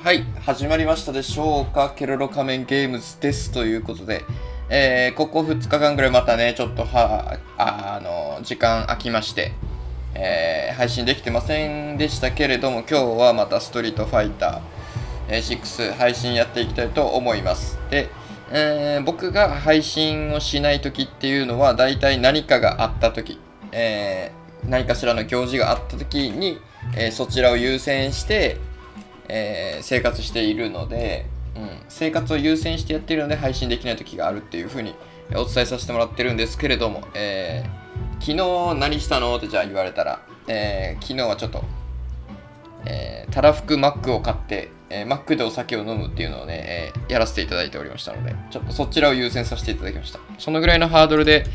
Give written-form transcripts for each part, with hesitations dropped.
はい、始まりましたでしょうか。ケロロ仮面ゲームズですということで、ここ2日間ぐらいまたね、ちょっと時間空きまして、配信できてませんでしたけれども、今日はまたストリートファイター、6配信やっていきたいと思います。で、僕が配信をしない時っていうのは、だいたい何かがあった時、何かしらの行事があった時に、そちらを優先して、生活しているので、生活を優先してやっているので配信できない時があるっていう風にお伝えさせてもらってるんですけれども、昨日何したのってじゃあ言われたら、昨日はちょっと、たらふくマックを買って、マックでお酒を飲むっていうのをね、やらせていただいておりましたので、ちょっとそちらを優先させていただきました。そのぐらいのハードルで、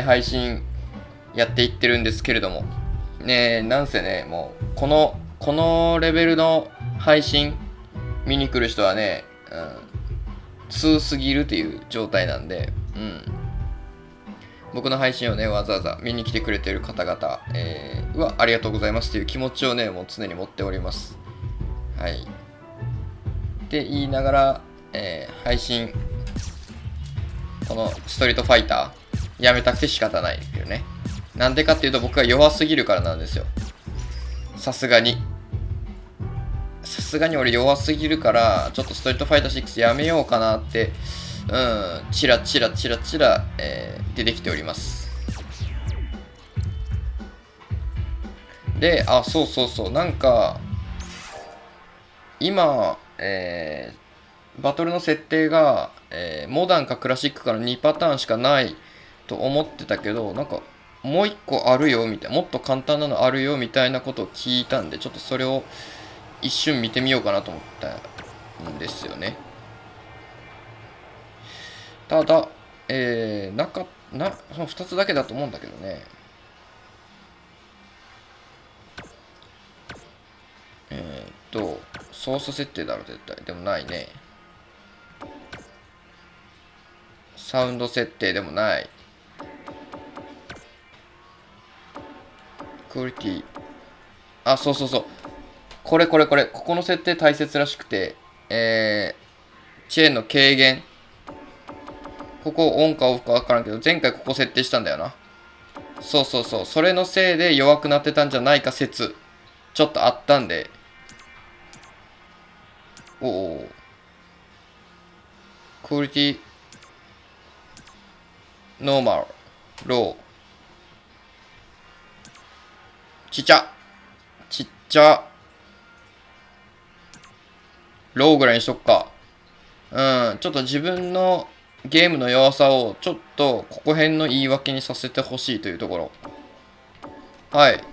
配信やっていってるんですけれども、なんせね、もうこのレベルの配信見に来る人はね、通すぎるっていう状態なんで、僕の配信をね、わざわざ見に来てくれている方々、はありがとうございますという気持ちをね、もう常に持っております。はい。って言いながら、配信、このストリートファイター、やめたくて仕方ないけどね。なんでかっていうと僕が弱すぎるからなんですよ。さすがに俺弱すぎるから、ちょっとストリートファイター6やめようかなって、チラチラ、出てきております。で、そう、なんか、今、バトルの設定が、モダンかクラシックかの2パターンしかないと思ってたけど、なんか、もう1個あるよ、みたいな、もっと簡単なのあるよ、みたいなことを聞いたんで、ちょっとそれを、一瞬見てみようかなと思ったんですよね。ただ、その2つだけだと思うんだけどね。操作設定だろ、絶対。でもないね。サウンド設定でもない。クオリティ。そう。これ。ここの設定大切らしくて、チェーンの軽減。ここオンかオフかわからんけど、前回ここ設定したんだよな。そう。それのせいで弱くなってたんじゃないか説、ちょっとあったんで。クオリティ、ノーマル、ロー。ちっちゃ。ローぐらいにしとくか。ちょっと自分のゲームの弱さをちょっとここ辺の言い訳にさせてほしいというところ。はい。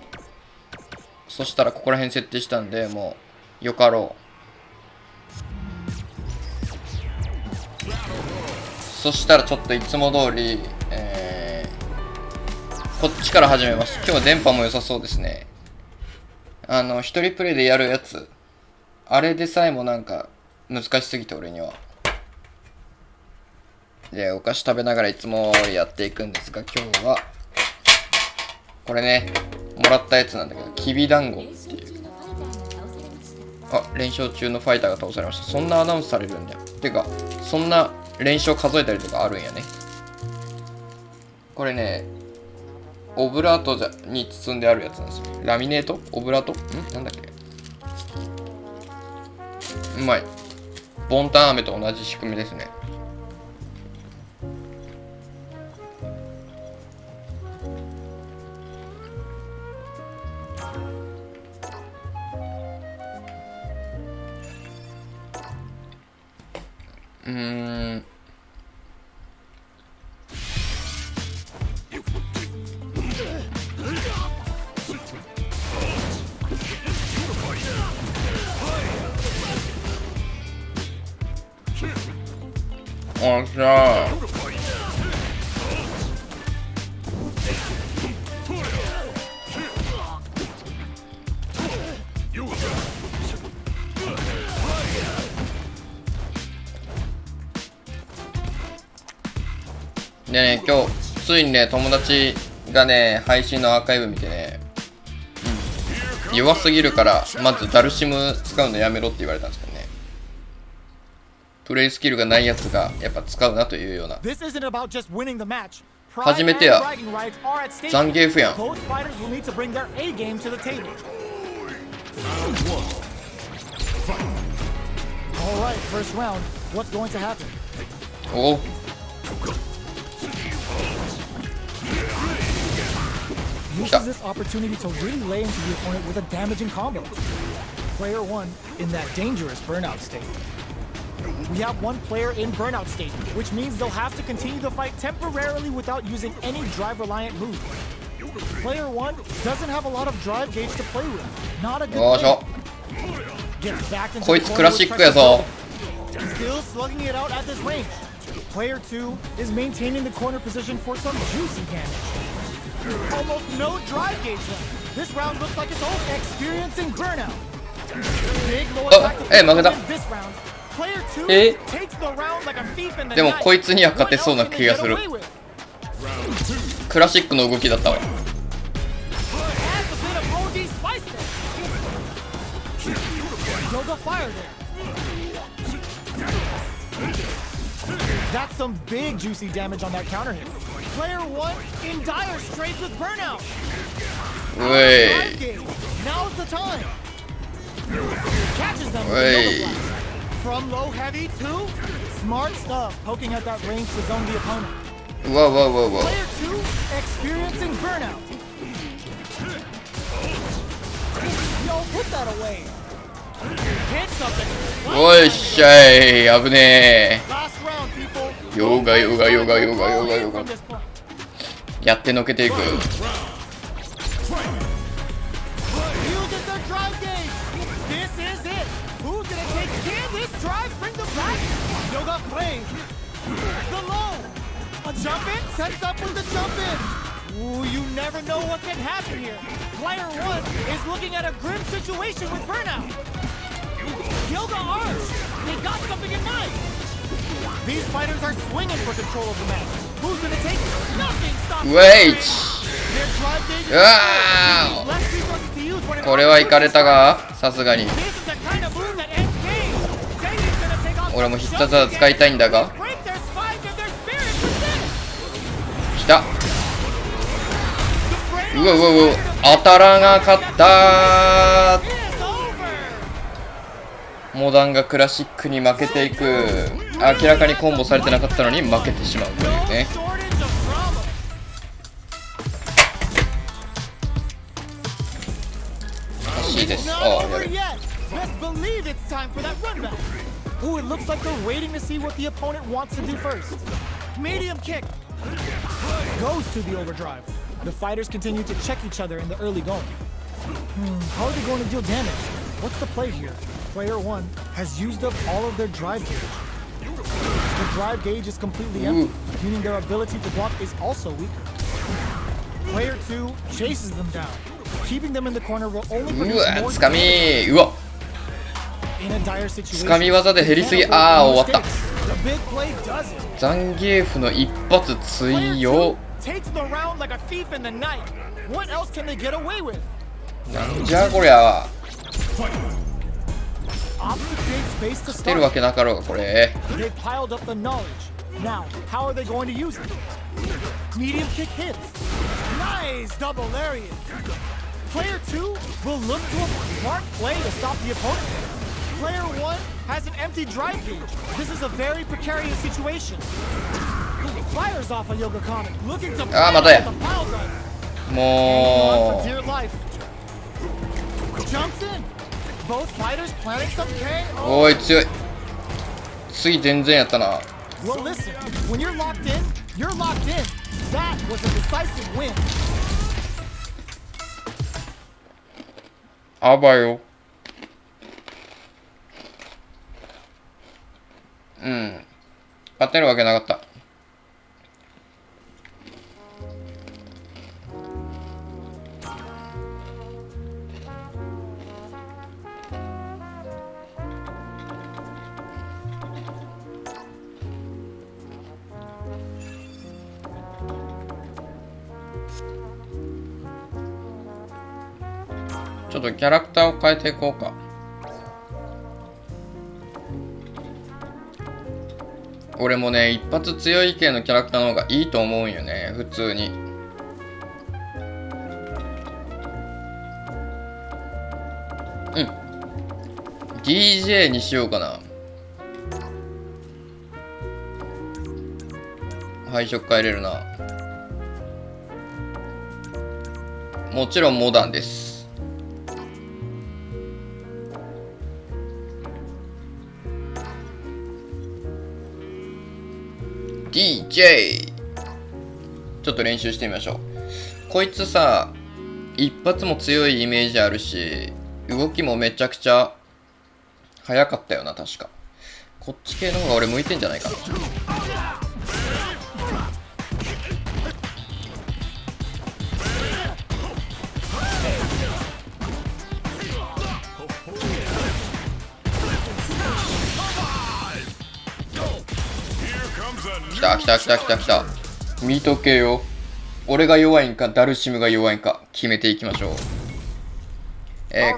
そしたらここら辺設定したんで、もうよかろう。そしたらちょっといつも通り、こっちから始めます。今日は電波も良さそうですね。一人プレイでやるやつ。あれでさえもなんか難しすぎて俺には。で、お菓子食べながらいつもやっていくんですが、今日はこれね、もらったやつなんだけど、きびだんごっていう。連勝中のファイターが倒されました。そんなアナウンスされるんだよ。てか、そんな連勝数えたりとかあるんやね。これね、オブラートに包んであるやつなんですよ。ラミネート？オブラート？なんだっけ？うまい。ボンタン飴と同じ仕組みですね。じゃあでね、今日ついにね、友達がね、配信のアーカイブ見てね、弱すぎるからまずダルシム使うのやめろって言われたんですけどね。プレイスキルがないやつがやっぱ使うなというような。初めてや。ザンゲーフやん。お。Uses this opportunity to really lay into the opponent with a damaging combo. Player 1 in that dangerous burnout state. We have one player in burnout state, which means they'll have to continue the fight temporarily without using any drive-reliant moves. Player 1 doesn't have a lot of drive gauge to play with. Not a good player. Gets back into the corner with pressure. Still slugging it out at this range. Player 2 is maintaining the corner position for some juicy damage. Almost no drive gauge left. This round looks like it's all experiencing burnout. Big low attack to this round. Player 2 takes the round like a thief in the night. でもこいつには勝てそうな気がする。クラシックの動きだったわ。That's some big juicy damage on that counter hit. Player 1 in dire straits with burnout. Now's the time. Catches them with the blast. From low heavy to smart stuff, poking at that range to zone the opponent. Whoa. Player 2 experiencing burnout. Yo, put that away. Hit something. おいっしゃい、危ねえ。ヨガやってのけていく。Ooh, you never know what can happen here. Player 1 is looking at a grim situation with burnout. Yoga Arch, they got something in mind. These fighters are swinging for control of the match. Who's gonna take it? Nothing stops. Wait. これは行かれたが、さすがに。俺も必殺技使いたいんだが。来た。うわ当たらなかったー。モダンがクラシックに負けていく。明らかにコンボされてなかったのに負けてしまうというね。らしいです。ああ、やる。Ooh, it looks like they're waiting to see what the opponent wants to do first. Medium kick goes to the overdrive. The fighters continue to check each other in the early going. How are they going to deal damage? What's the play here? Player 1 has used up all of their drive gauge. The drive gauge is completely empty, meaning their ability to block is also weaker. Player 2 chases them down. Keeping them in the corner will only produce more つかみ。うわ。つかみ技で減りすぎ。ああ、終わった。ザンギエフの一発強。なんじゃこりゃ。勝てるわけなかろうがこれ。Player 2 will look to a smart play to stop the opponent. Player 1 has an empty drive gauge. This is a very precarious situation. Fires off a Yoga Comet, looking to play the pile driver. もう Dear life. Jumps in. Both fighters planning some KO. おい強い。次全然やったな。Well, listen. When you're locked in, you're locked in. That was a decisive win. あばよ。勝てるわけなかった。ちょっとキャラクターを変えていこうか。俺もね、一発強い系のキャラクターの方がいいと思うんよね、普通に。うん。DJ にしようかな。配色変えれるな。もちろんモダンです。DJ ちょっと練習してみましょう。こいつさ、一発も強いイメージあるし、動きもめちゃくちゃ速かったよな、確か。こっち系の方が俺向いてんじゃないかな。来た来た来た来た来た。見とけよ。俺が弱いんかダルシムが弱いんか決めていきましょう。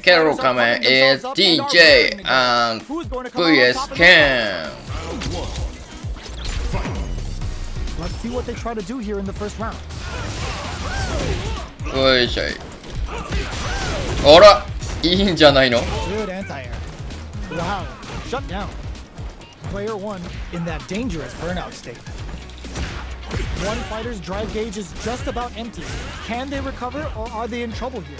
ケロロカメン is DJ and VS Ken. Let's see what they try to do here in the first round. おいしょい。あら、いいんじゃないの。 Good anti-air. Wow, shut down. Player 1 in that dangerous burnout state. One fighter's drive gauge is just about empty. Can they recover or are they in trouble here?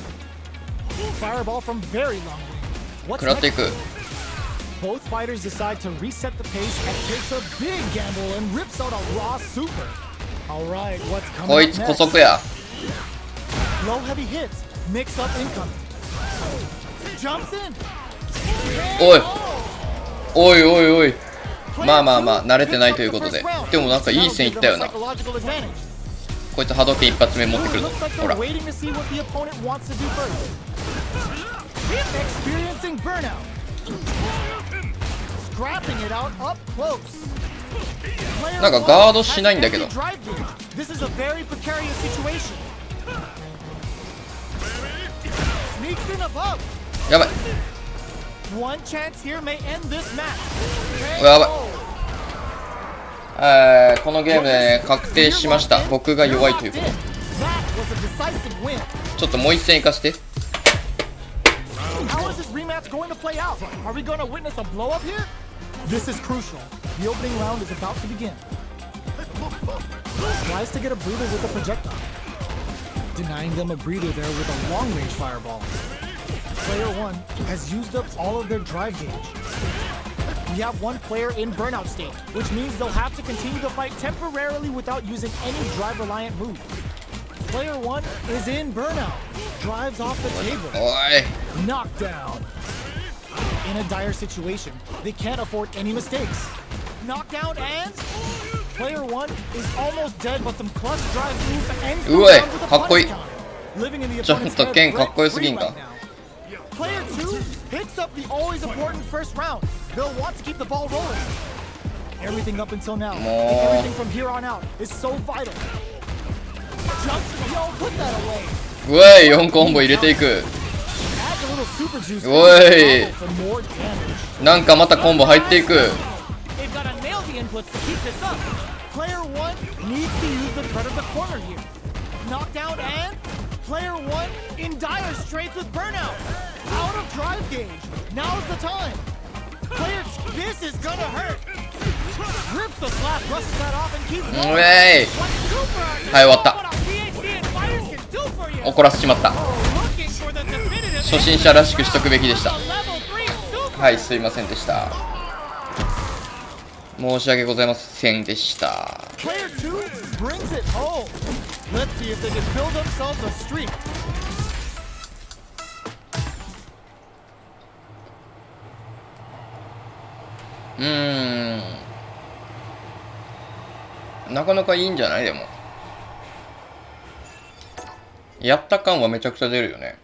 Fireball from very long range. What's 食らってい next? く。 Both fighters decide to reset the pace and takes a big gamble and rips out a raw super. Alright, what's coming こい up つ next? 古速や。 Low heavy hits, mix up incoming. Jumps in. おいおいおいおい。まあまあまあ慣れてないということで。でもなんかいい線いったよな。こいつ波動拳一発目持ってくるの。ほら。なんかガードしないんだけど。やばい。やばい。このゲームで、ね、確定しました。僕が弱いということ。ちょっともう一戦行かせて。Player 1 has used up all of their drive gauge. We have one player in burnout state, which means they'll have to continue the fight temporarily without using any drive-reliant moves. Player 1 is in burnout. Drives off the table. Knockdown. In a dire situation, they can't afford any mistakes. Knockdown and player 1 is almost dead, but some clutch drive moves and living in the opponent's head rent-free right now. Player 2 picks up the always important first round. They'll want to keep the ball rolling. Everything up until now, and everything from here on out is so vital. Jumps, yo, put that away. うわい、4コンボ入れていく。おい、なんかまたコンボ入っていく。Player 1 needs to use the threat of the corner here. Knockdown and player 1 in dire straits with burnout. Out of drive gauge. Now's the time. Player 2, this is gonna hurt. Rips the slap, brushes that off and keeps going. はい、終わった。怒らせちまった。初心者らしくしとくべきでした。はい、すいませんでした。申し訳ございませんでした。Player 2 brings it home. Let's see if they can build themselves a streak. なかなかいいんじゃない？でもやった感はめちゃくちゃ出るよね。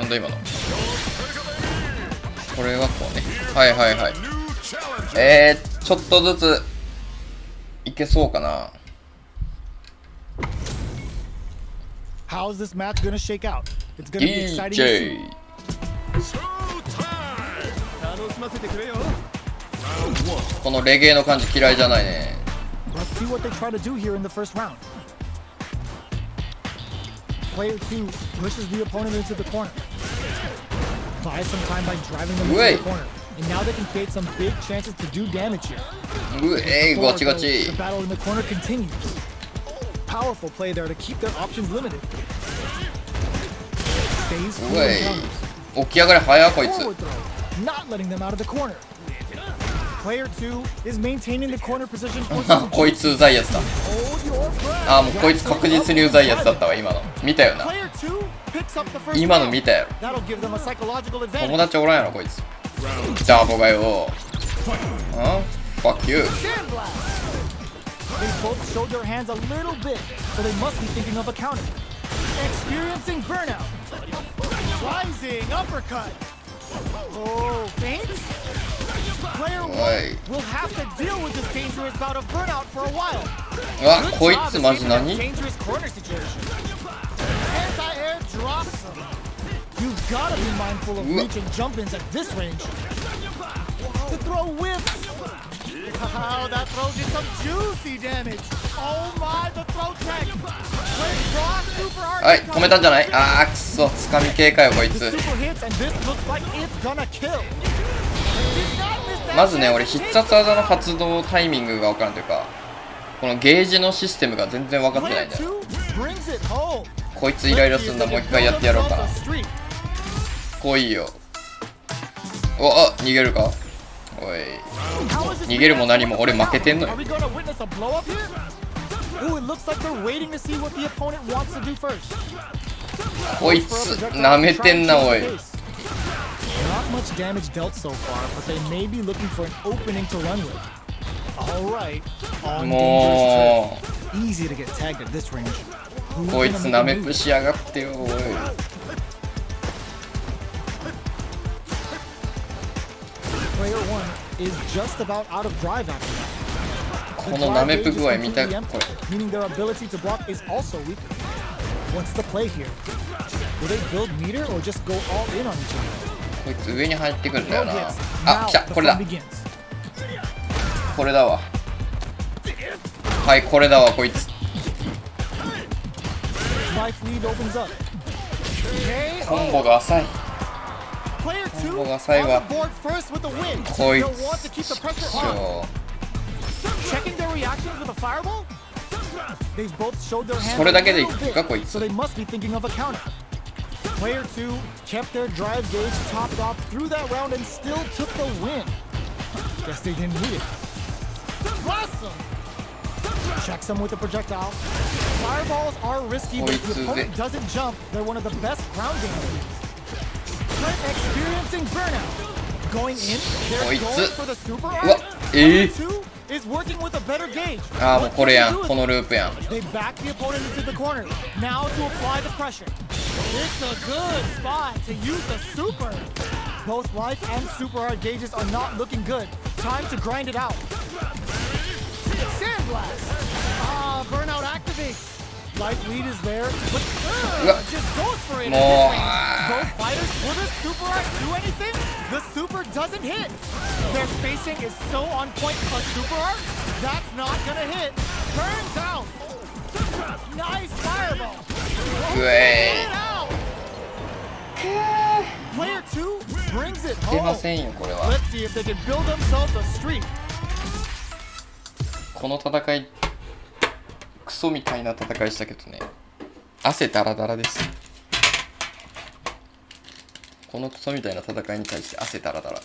なんだ今の。これがこうね。はいはいはい。ちょっとずついけそうかな。How's this match gonna shake out? It's gonna be exciting to DJ see. このレゲエの感じ嫌いじゃないね。 Let's see what they try to do here in the first round. Player 2 pushes the opponent into the corner. Buys some time by driving them into the corner. And now they can create some big chances to do damage here. ガチガチ。 The battle in the corner continues. Powerful play there to keep their options limited. Stays cool and counters. 起き上がり早いこいつ。 Forward throw, not letting them out of the corner. Player 2 is maintaining the corner position for some こいつうざいやつだ。 hold your breath. あ、もうこいつ確実にうざいやつだったわ今の。見たよな。 Player 2 picks up the first 今の round. 見たよ。 That'll give them a psychological 友 advantage. 達おらんやろこいつ。ダーボがよ。Fuck you. Sand blast. They both showed their hands a little bit, so they must be thinking of a counter. Experiencing burnout. Rising uppercut. Oh, feint? Player 1 will have to deal with this dangerous bout of burnout for a while. うわ、 Good こい job つマジ escaping that 何？ dangerous corner situation. Anti-air drops him. You've got to be mindful of reach and jump-ins at this range. The throw whiffs. Wow, that throw did some juicy damage. Oh my, the throw tech. Cross super hard. はい、止めたんじゃない？あー、くそ、つかみ系かよこい The つ。 super hits and this looks like it's gonna kill. Did not miss that まずね、 chance 俺 to 必 take 殺技の発動タイミングが分からんというか、このゲージのシステムが全然分かってない Player んだよ。 2 brings it home. こいつイライラするんだ、もう一回やってやろうかな。 Build themselves a streak. こういいよ。お、あ、逃げるか？おい。 How is it 逃げるも何も俺負けてんの Are よ。 we gonna witness a blow up here? Ooh, it looks like they're waiting to see what the opponent wants to do first. こいつ、舐めてんな、おい。 Not much damage dealt so far, but they may be looking for an opening to run with. All right, on dangerous も turf. Easy to get tagged at this range. う、 Who's こい gonna つ make 舐 a め move? ぷしやがってよ、おい。 Player 1 is just about out of drive after that. この舐めぷ具合見た、これ。 Meaning their ability to block is also weak. What's the play here? Will they build meter or just go all in on each other? こいつ上に入ってくるんだよ Throw な。 hits. あ、 Now 来た、 the これだ fun。begins. これだわ。はい、これだわ、こいつ。 Life lead opens up. コンボが浅い。 Player 2 コンボ on が浅い the わ。 board first with the win. こい They'll want to keep つ。 the pressure し on. ょ Checking their reactions with a fireball? They've both showed their hands それ a だけでい little くか、 bit, こいつ so。they must be thinking of a counter. Player 2 kept their drive gauge topped off through that round and still took the win. Guess they didn't need it. Blossom! Checks them with a projectile. Fireballs are risky, but if the opponent doesn't jump, they're one of the best ground game moves. Trent experiencing burnout. Going in, they're going for the super arc. Player 2 is working with a better gauge. あー、もう What これ can や they ん。 do こ with のループやん。 They back the opponent into the corner. Now to apply the pressure. It's a good spot to use the super. Both life and super hard gauges are not looking good. Time to grind it out. Sandblast. Ah, burnout activates. Life lead is there, but just goes for it. More. Both fighters, will the super art do anything? The super doesn't hit. Their spacing is so on point. A super art? That's not gonna hit. Turns out. Nice fireball. うえ Get out. Player 2 brings it ー。出ま home. せんよ、これは。 Let's see if they can build themselves a streak. この戦い、クソみたいな戦いしたけどね。汗ダラダラです。このクソみたいな戦いに対して汗ダラダラ。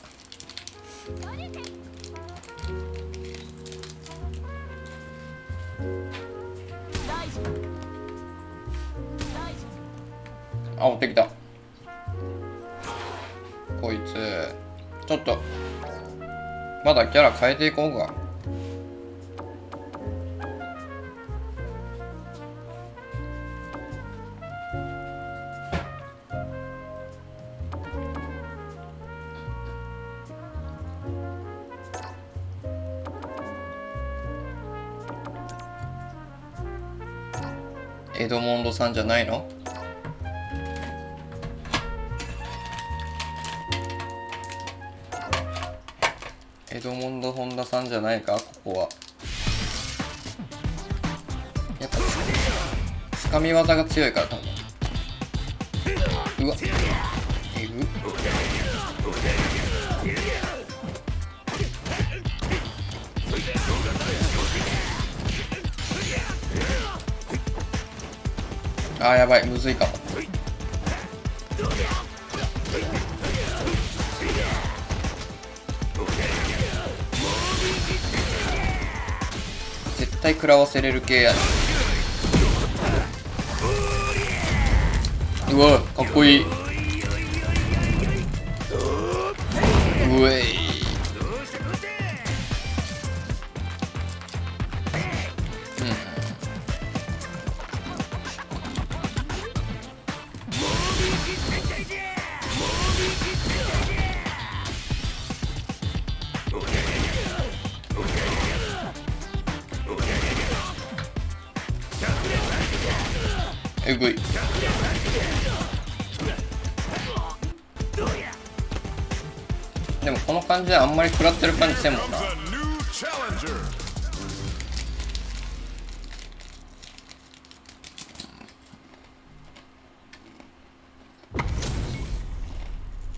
あ、追ってきた。こいつちょっとまだキャラ変えていこうか。エドモンドさんじゃないの？エドモンド本田さんじゃないか、ここは。やっぱつかみ技が強いから多分。うわ、えぐ。あーやばい、むずいかも。絶対食らわせれる系やね。うわ、かっこいい。うえい。えぐい。でもこの感じであんまり食らってる感じせんもんな。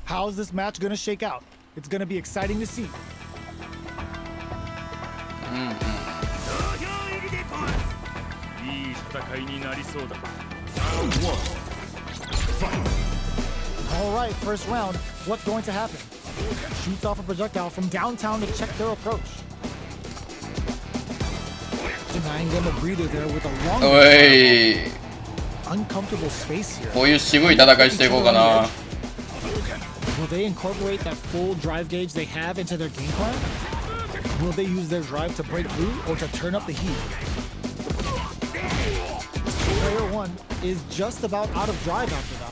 How's this match gonna shake out? It's gonna be exciting to see. All right, first round. What's going to happen? Shoots off a projectile from downtown to check their approach. Denying them a breather there with a long, おい、 uncomfortable space here. こういう渋い戦いしていこうかな。 Will they incorporate that full drive gauge they have into their game plan? Will they use their drive to break through or to turn up the heat? Player 1 is just about out of drive after that.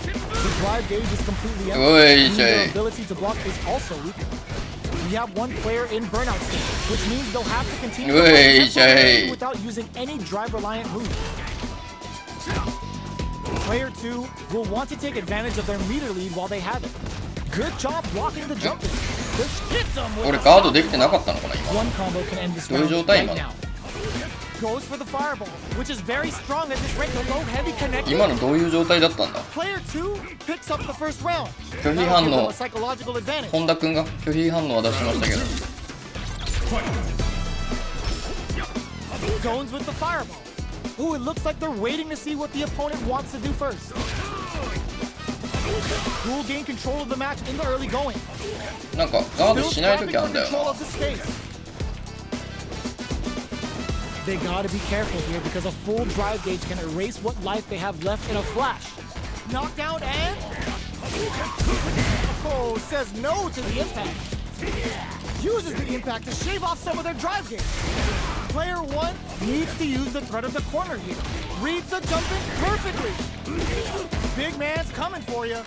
The drive gauge is completely empty, and their ability to block is also weakened. We have one player in burnout state, which means they'll have to continue to play without using any drive-reliant moves. Player 2 will want to take advantage of their meter lead while they have it. Good job blocking the jump.俺ガードできてなかったのかな今。 One combo can end this どういう round 状態 right 今の？ now. Goes for the fireball, which is very strong as it's right to low heavy connect. 今のどういう状態だったんだ？ Player 2 picks up the first round. 拒否反 That'll give them 応 a。psychological advantage. 本田くんが拒否反応は出しましたけど。 Zones with the fireball. Ooh, it looks like they're waiting to see what the opponent wants to do first. Who will gain control of the match in the early going? なんかガード Still しないと scrapping きあ for んだよ control な。 of the space. They gotta be careful here because a full drive gauge can erase what life they have left in a flash. Knockdown and... Oh, says no to the impact. Uses the impact to shave off some of their drive gauge. Player 1 needs to use the threat of the corner here. Reads the jumping perfectly. Big man's coming for you.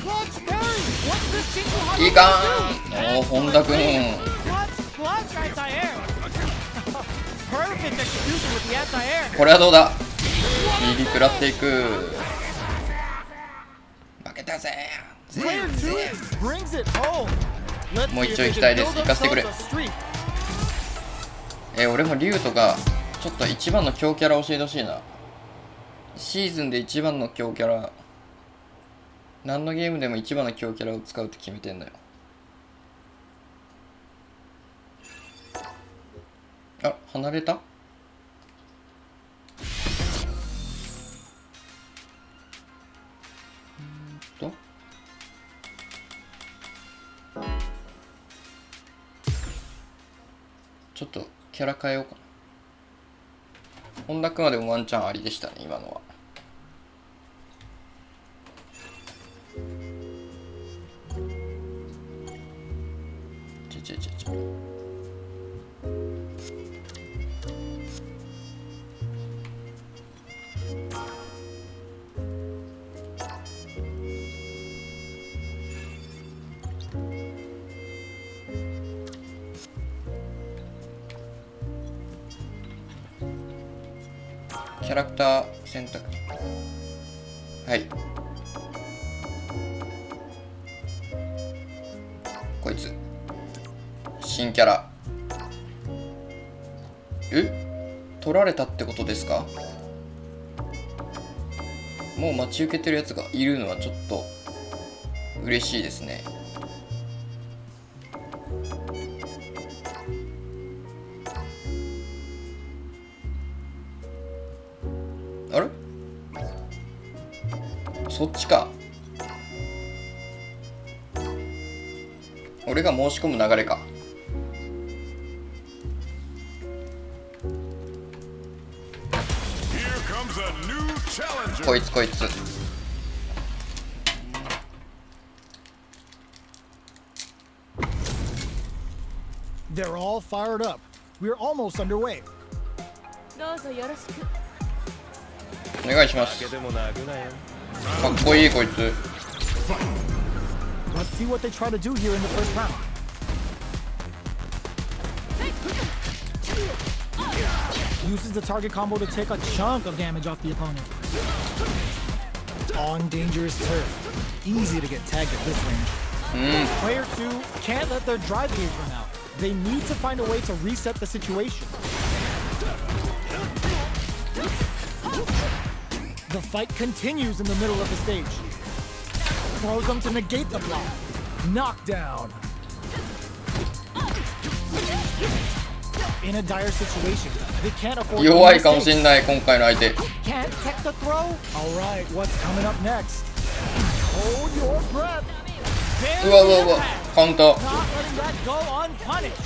Clutch parry. What's this Shinko いいかん。おお、本田くん。 Clutch anti-air. Perfect execution with the anti-air. これはどうだ。右食らっていく。負けたぜ。 Player 2 brings it home. Let's もう see 一 if 応 they 行き can たいです。 build 行かせてくれ。 themselves a streak. 俺も竜とかちょっと一番の強キャラ教えてほしいな。シーズンで一番の強キャラ、何のゲームでも一番の強キャラを使うって決めてんだよ。あ、離れた？ちょっとキャラ変えようかな。本田君はでもワンチャンありでしたね、今のは。ちょ。キャラクター選択。はい。こいつ。新キャラ。取られたってことですか？もう待ち受けてるやつがいるのはちょっと嬉しいですね。あれ？そっちか。俺が申し込む流れか。こいつこいつ。They're all fired up. We're almost underway. どうぞよろしく。お願いします。かっこいいこいつ。Let's see what they try to do here in the first round. Uses the target combo to take a chunk of damage off the opponent. On dangerous turf. Easy to get tagged at this range. Player 2 can't let their drive gauge run out. They need to find a way to reset the situation. The fight continues in the middle of the stage. Throws them to negate the block. Knockdown. In a dire situation, they can't afford 弱いかもしんない今回の相手。 Can't tech the throw? Alright, what's coming up next? Hold your breath. うわうわうわ、カウンター。 Not letting that go unpunished.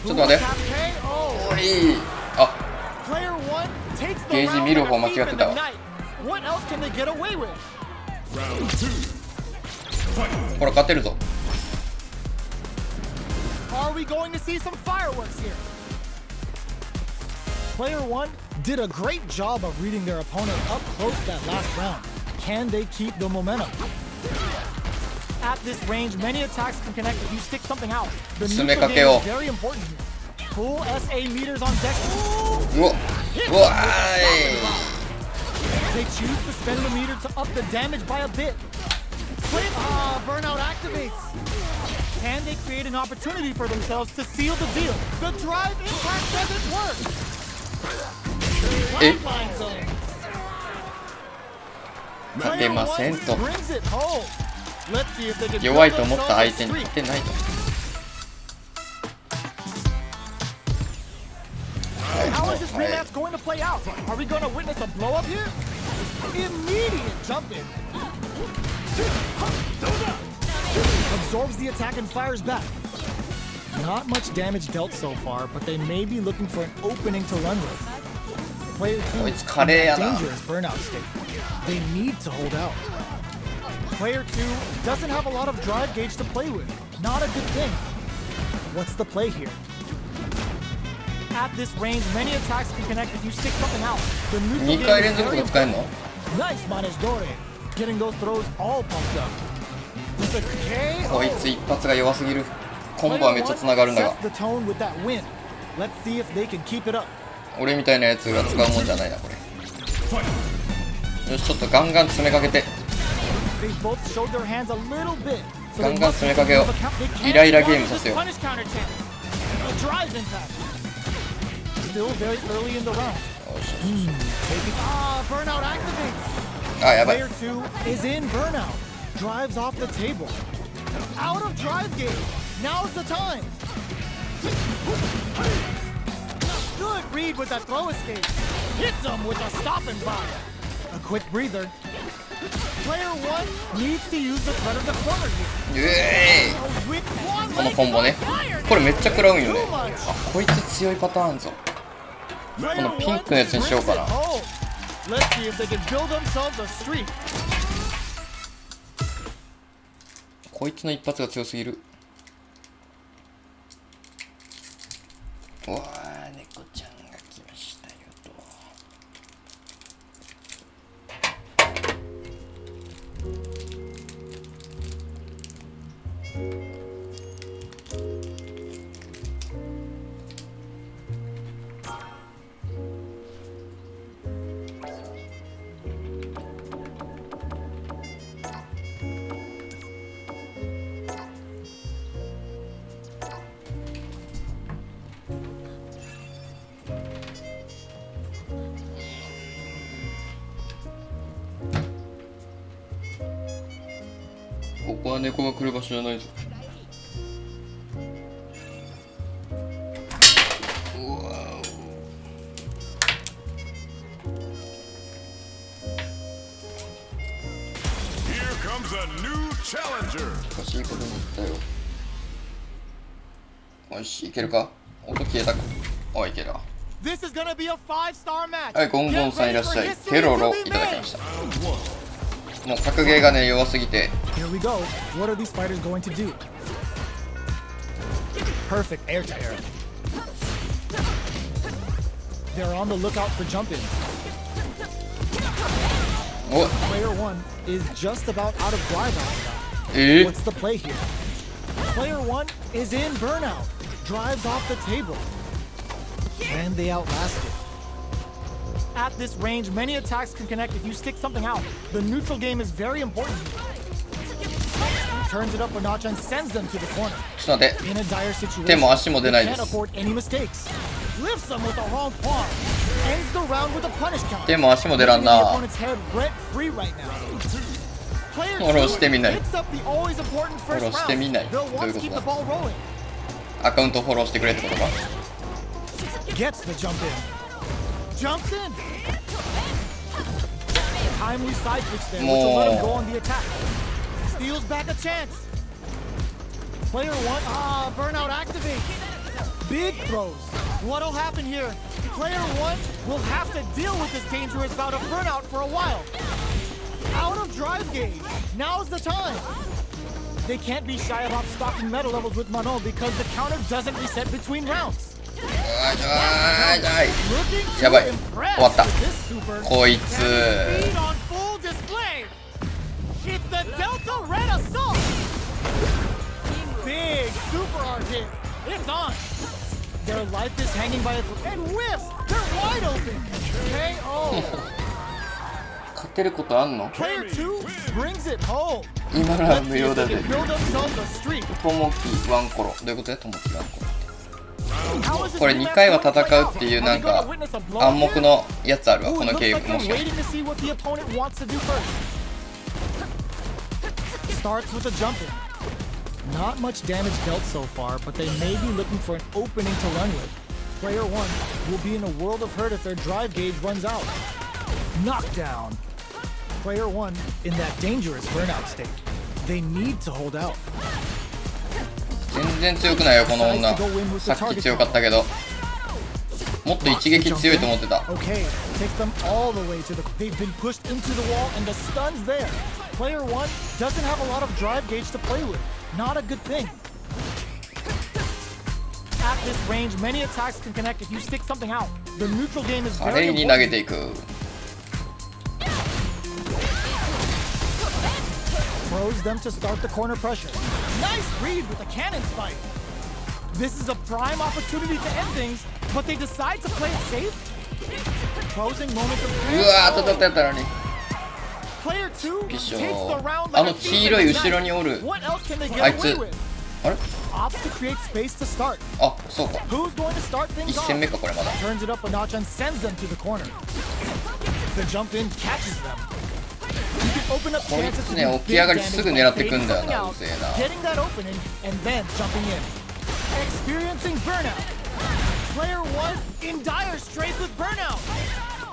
ちょっと待って。 KO. おい。あ、 Player 1 takes the ゲージ見る方間違ってたわ。 What else can they get away with? ほら勝てるぞ。 Are we going to see some fireworks here? Player 1 did a great job of reading their opponent up close that last round. Can they keep the momentum? At this range, many attacks can connect if you stick something out. The neutral game is very important here. Full SA meters on deck. うわうわThey choose to spend the meter to up the damage by a bit. Burnout activates. Can they create an opportunity for themselves to seal the deal? The drive impact doesn't work. Lifeline zone. 勝てませんと。 Brings it home. Let's see if they can 弱いと思った相手に勝てないと。 How is this rematch going to play out? Are we going to witness a blow up here? Immediate jump in. Absorbs the attack and fires back. Not much damage dealt so far, but they may be looking for an opening to run with. Player 2 it's in a 華麗やな。 dangerous burnout state. They need to hold out. Player 2 doesn't have a lot of drive gauge to play with. Not a good thing. What's the play here? At this range, many attacks can connect if you stick something out. The neutral 2回 game 連 is 続 very とか使えんの？ nice Manejidore. Getting those throws all pumped up. With a KO. こいつ一発が弱すぎる。コンボはめっちゃ繋がるんだが。 Sets the tone with that win. Let's see if they can keep it up. 俺みたいなやつが使うもんじゃないなこれ。よし、ちょっとガンガン詰めかけて。 They both showed their hands a little bit. ガンガン詰めかけよう。イライラゲームさせよう。 A drive impact. Still very early in the round. Burnout activates. あ、やばい。 Player 2 is in burnout. Drives off the table. Out of drive gauge. Now's the time. Good read with that throw escape. Hits him with a stop and block. A quick breather. Player 1 needs to use the threat of the corner here. With one この leg コンボね。 fired. これめっちゃ食らうんよね。 Too much. あ、こいつ強いパターンぞ。このピンクのやつにしようかな。 Let's see if they can build themselves a streak. こいつの一発が強すぎる。うわー、猫ちゃんが来ましたよと。こは猫が来る場所じゃないぞ。うわお、難しいことになったよ。よし、いけるか。音消えたか。お、いけるわ。This is gonna be a 5-star match. はい、ゴンゴンさんいらっしゃい。ケロロいただきました。もう格ゲーがね弱すぎて。 Here we go. What are these fighters going to do? Perfect air to air. They're on the lookout for jump in. お、 Player 1 is just about out of drive out. え What's the play here? Player 1 is in burnout. Drives off the table. And they outlast it. At this range, many attacks can connect if you stick something out. The neutral game is very important. Turns it up a notch and sends them to the corner. ちょっと待って。 In a dire situation, 手も足も出ないで can't す。 afford any mistakes. Lifts them with the wrong palm. Ends the round with a punish count. 手も足も出らん Leaving the な。 opponent's head rent free right now. Player フォローしてみない。 2 picks up the always important フォ first ローしてみ round. ない。 They'll どう want いう to こ keep と the だ。 ball rolling. アカウントフォローしてくれってことか。 Gets the jump in. Jumps in. Timely side switch there, which will let him go on the attack. Steals back a chance. Player 1, burnout activates. Big throws. What'll happen here? Player 1 will have to deal with this dangerous bout of burnout for a while. Out of drive gauge. Now's the time. They can't be shy about stocking meta levels with Manon because the counter doesn't reset between rounds. やばい、終わった。こいつ Speed on full display. It's the Delta Red Assault. Big super art hit. It's on. Their life is hanging by a thread and whiffs. They're wide open. KO. 勝てることあんの？ Player 2 brings it home. 今のは Let's 無 see 用 if だ they ぜ。 can build themselves a streak. ともきワンコロ。どういうことやともきワンコロ。 How is this これ rematch 2回は going to 戦 play う out? っていう Are な we ん gonna か witness a blowout 暗 here? 黙のやつあるわ。 Ooh, こ it の looks ゲー like ム they're もしかし waiting て。 to see what the opponent wants to do first. Starts with a jump in. Not much damage dealt so far, but they may be looking for an opening to run with. Player 1 will be in a world of hurt if their drive gauge runs out. Knockdown. Player 1 in that dangerous burnout state. They need to hold out. 全然強くないよこの女。さっき強かったけど。もっと一撃強いと思ってた。 Okay, takes them all the way to the. They've been pushed into the wall, and the stun's there. Player 1 doesn't have a lot of drive gauge to play with. Not a good thing. At this range, many attacks can connect if you stick something out. The neutral game is 華 very 麗に投げ important. ていく。 Throws them to start the corner pressure. Nice read with the cannon spike. This is a prime opportunity to end things, but they decide to play it safe. Closing moments of うわー、当たったやったのに。 Player 2 takes びっしょ the round あ like の a 黄色い thief in 後 the ろ night. におる What else can they あ get い away つ with? あれ Opts to create space to start. あ、そうか Who's going to start 1 things off? 戦目かこれまだ Turns it up a notch and sends them to the corner. The jump in catches them. You can open up こい chances つ to ね do 起き big 上がり damage すぐ by 狙ってく fading んだよ something なう out, ぜえな getting that opening, and then jumping in. Experiencing burnout. Player 1 in dire straits with burnout.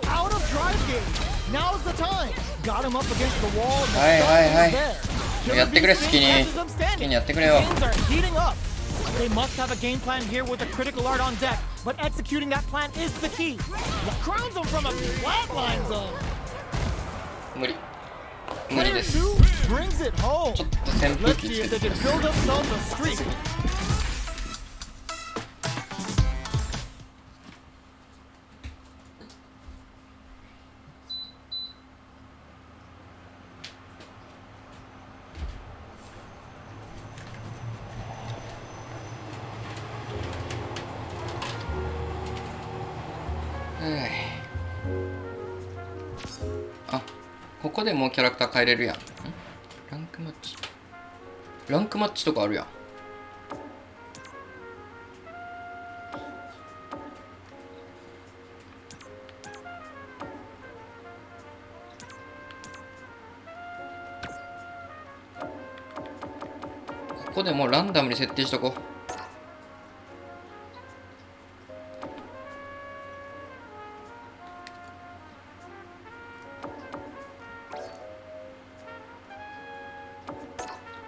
Out of drive gauge. Now's the time. Got him up against the wall. And the はいはいはい stun is there. やってくれ Killer 好き Bee に catches them 好 standing. きにやってくれよ Things are heating up. They must have a game plan here with a critical art on deck, but executing that plan is the key. Crowns them from a flatline zone. 無理無理 Player です 2 brings it home. ちょっと扇風 Let's 機 see つけ if て they き can ます build themselves a streak.あ、ここでもうキャラクター変えれるやん。ランクマッチランクマッチとかあるやん。こでもうランダムに設定しとこ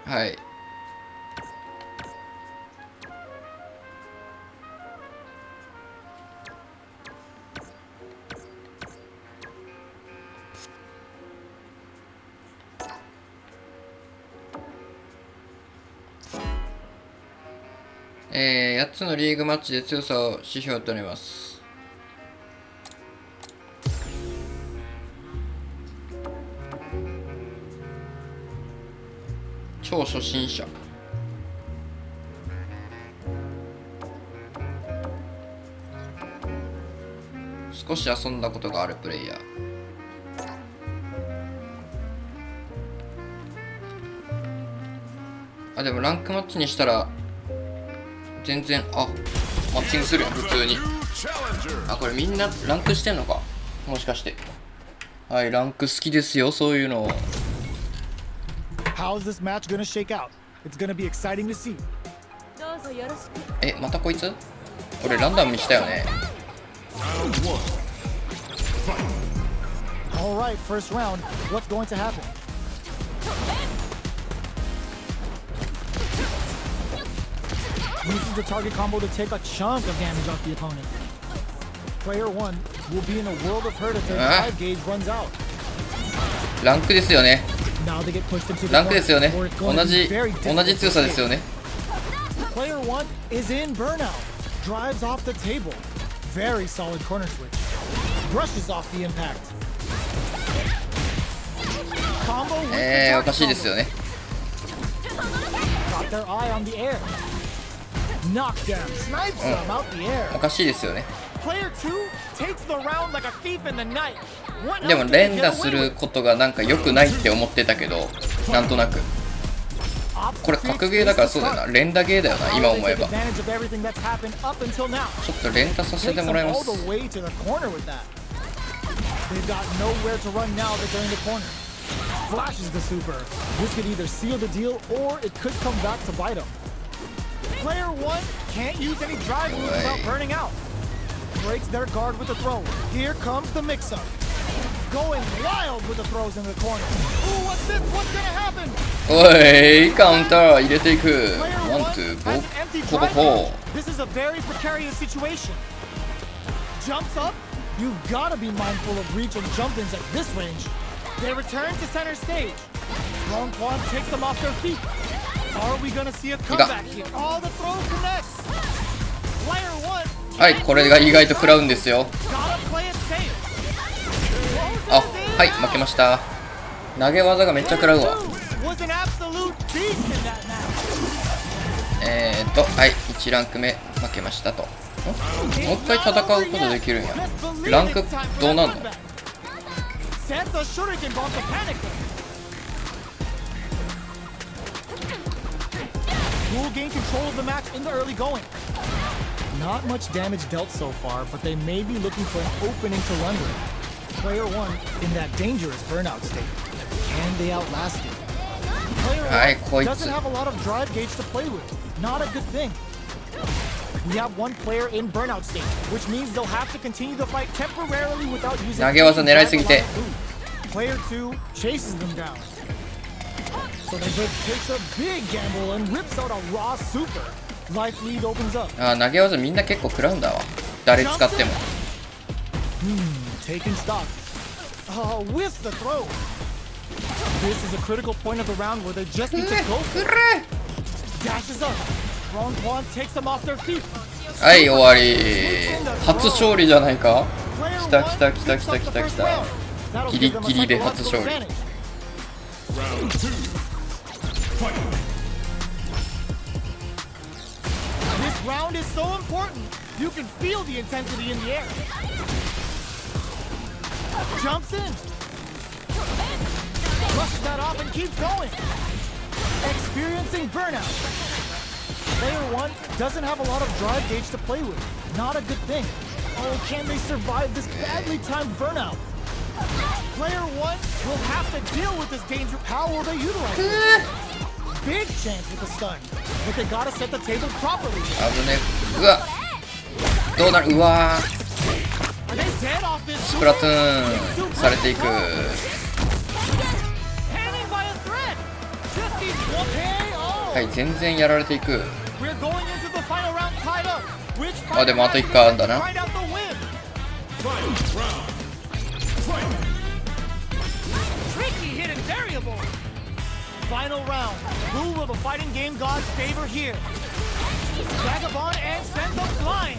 う。はい。8つのリーグマッチで強さを指標となります。超初心者。少し遊んだことがあるプレイヤー。あ、でもランクマッチにしたら全然、マッチングするやん普通に。これみんなランクしてんのか、もしかして。はい、ランク好きですよ、そういうの。How's this match gonna shake out? It's gonna be exciting to see. どうぞよろしく。またこいつ？俺ランダムにしたよね。All right, first round. What's going to happen? Uses the target combo to take a chunk of damage off the opponent. Player 1 will be in a world of hurt if their drive gauge runs out. ランクですよね。 Now they get pushed into the ランクですよね。 corner, where it's going 同 to じ be very difficult 強さですよ to ね。 stay. Player 1 is in burnout. Drives off the table. Very solid corner switch. Brushes off the impact. Combo with the おかしいですよね。 got their eye on the air. Knockdown. Snipes them out the air. おかしいですよね。 Player 2 takes the round like a thief in the night. What でも else can 連 they 打 get す away る with? ことがなんか良くないって思ってたけど、なんとなく。これ格ゲーだからそうだよな。連打ゲーだよな、今思えば。ちょっと連打させてもらいます。 They've got nowhere to run now that they're in the corner. Flashes the super. This could either seal the deal or it could come back to bite them. Player 1 can't use any drive moves without burning out. Breaks their guard with a throw. Here comes the mix-up. Going wild with the throws in the corner. Ooh, what's this? What's gonna happen? おい、カウンター入れていく。 Player ワン、 1 ツー、 has an empty ボコ drive ボ gauge. コ。 This is a very precarious situation. Jumps up. You've got to be mindful of reach and jump-ins at this range. They return to center stage. Wrong Quan takes them off their feet. Are we gonna see a comeback here? Oh, the throw connects. Player 1. はい、これが意外と食らうんですよ。 Gotta play it safe. はい、負けました。投げ技がめっちゃ食らうわ。 Was an absolute beast in that match. はい、1ランク目負けましたと。もう一回戦うことできるんや。ランクどうなんの？ Sends a shuriken bomb to panic them. Will gain control of the match in the early going. Not much damage dealt so far, but they may be looking for an opening to run with. Player 1 in that dangerous burnout state. Can they outlast it? Player 1 doesn't have a lot of drive gauge to play with. Not a good thing. We have one player in burnout state, which means they'll have to continue the fight temporarily without using 投げ技狙いすぎて。 Player 2 chases them down. So they takes a big gamble and rips out a raw super. Life lead opens up. 投げ技みんな結構食らうんだわ。誰使っても。Taking stock. With the throw. This is a critical point of the round where they just need to go for it. Dashes up. Wrong Quan takes them off their feet. はい、終わり。初勝利じゃないか。来た来た来た来た来た来た。ギリギリで初勝利。 This round is so important. You can feel the intensity in the air. Jumps in. Brushes that off and keeps going. Experiencing burnout. Player 1 doesn't have a lot of drive gauge to play with. Not a good thing. Oh, can they survive this badly timed burnout? Player 1 will have to deal with this danger. How will they utilize it? big chance with the stun, but they gotta set the table properly. 危ねえ。うわどうなる。うわー Are they dead off this スプラトゥーンされていく。 hanging by a thread? Just these one KO. はい全然やられていく。 We're going into the final round tied up. Which あでもあと1回あるんだな。 find out the win? Tricky hidden variable. Final round. Who will the fighting game gods favor here? Vagabond and sends them flying.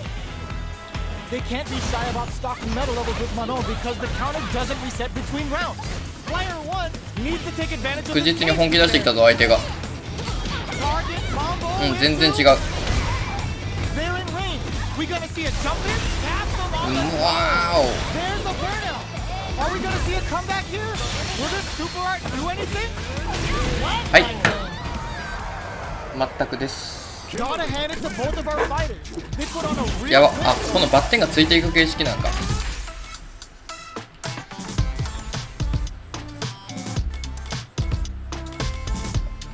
They can't be shy about stocking metal levels with Manon because the counter doesn't reset between rounds. Player 1 needs to take advantage of 確実に本気出してきたぞ相手が。 target combo. 全然違う。 They're in range. We gonna see a jump in? Pass them on. わーお There's a burnout. Are we gonna see a comeback here? Will this super art do anything? はい全くです。 Gotta hand it to both of our fighters. They put on a real やばあこのバッテンがついていく形式なんか。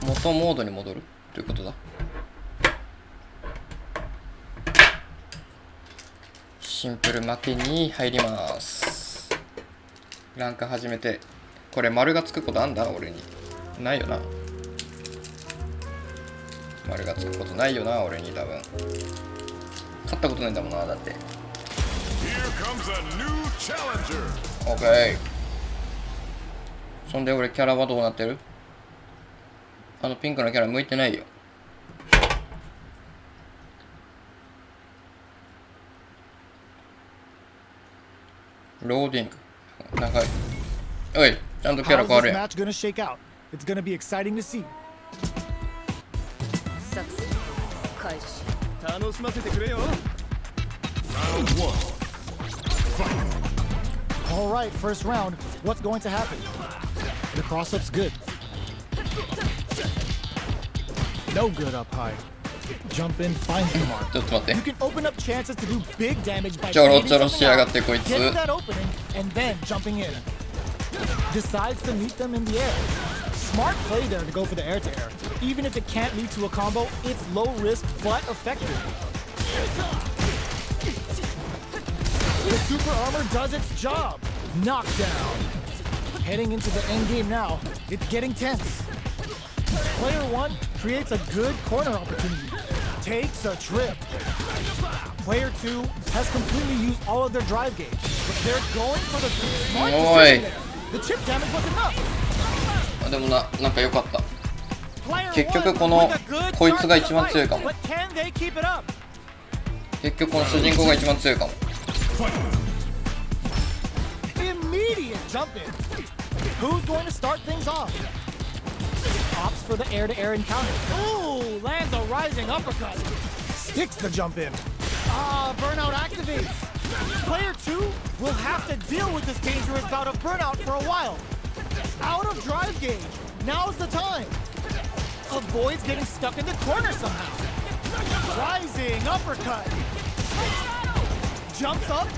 元モードに戻るということだ。シンプル負けに入ります。ランク始めてこれ丸がつくことあんだ俺に。ないよな。丸がつくことないよな俺に多分。勝ったことないんだもんなだって。 OK。そんで俺キャラはどうなってる？あのピンクのキャラ向いてないよ。ローディング長い。おいちゃんとキャラ変わるやん。 How's this match gonna shake out? It's gonna be exciting to see. 作戦開始。楽しませてくれよ。All right, first round. What's going to happen? The cross-up's good. No good up high. Jump in, find the mark. ちょっと待って。 You can open up chances to do big damage by ちょろ baiting ちょろしやがって something こい out, つ。 getting that opening, and then jumping in. Decides to meet them in the air. Smart play there to go for the air-to-air. Even if it can't lead to a combo, it's low risk but effective. The super armor does its job. Knockdown. Heading into the end game now. It's getting tense. Player 1 creates a good corner opportunity. Takes a trip. Player 2 has completely used all of their drive gauge, but they're going for the smart decision there. The chip damage was enough. でもなんか良かった。 Player 結局 1 この with a good こいつが start 一 to 番 the 強い fight, かも。 but can they keep it up? 結局この主人公が一番強いかも。 Immediate jump in. Who's going to start things off? Opts for the air-to-air encounter. Ooh, lands a rising uppercut. Sticks the jump in. Burnout activates. Player 2 will have to deal with this dangerous bout of burnout for a while. Out of drive gauge. Now's the time. Avoids getting stuck in the corner somehow. Rising uppercut. Jumps up.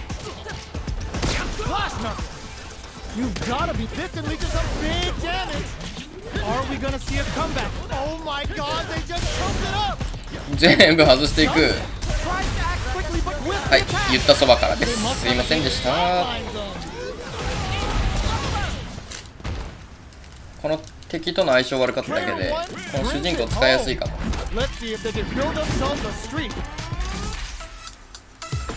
Flash knuckle. You've gotta be pissed and leaking some big damage. Are we gonna see a comeback? Oh my god, they just choked it up. 全部外していく。 Tries to act quickly, but with はい the attack. 言ったそばからで They す。 must すいま have せんでした。 sidelined them. この敵との相性悪かっただけでこの主人公使いやすいかも。 Let's see if they can build themselves a streak.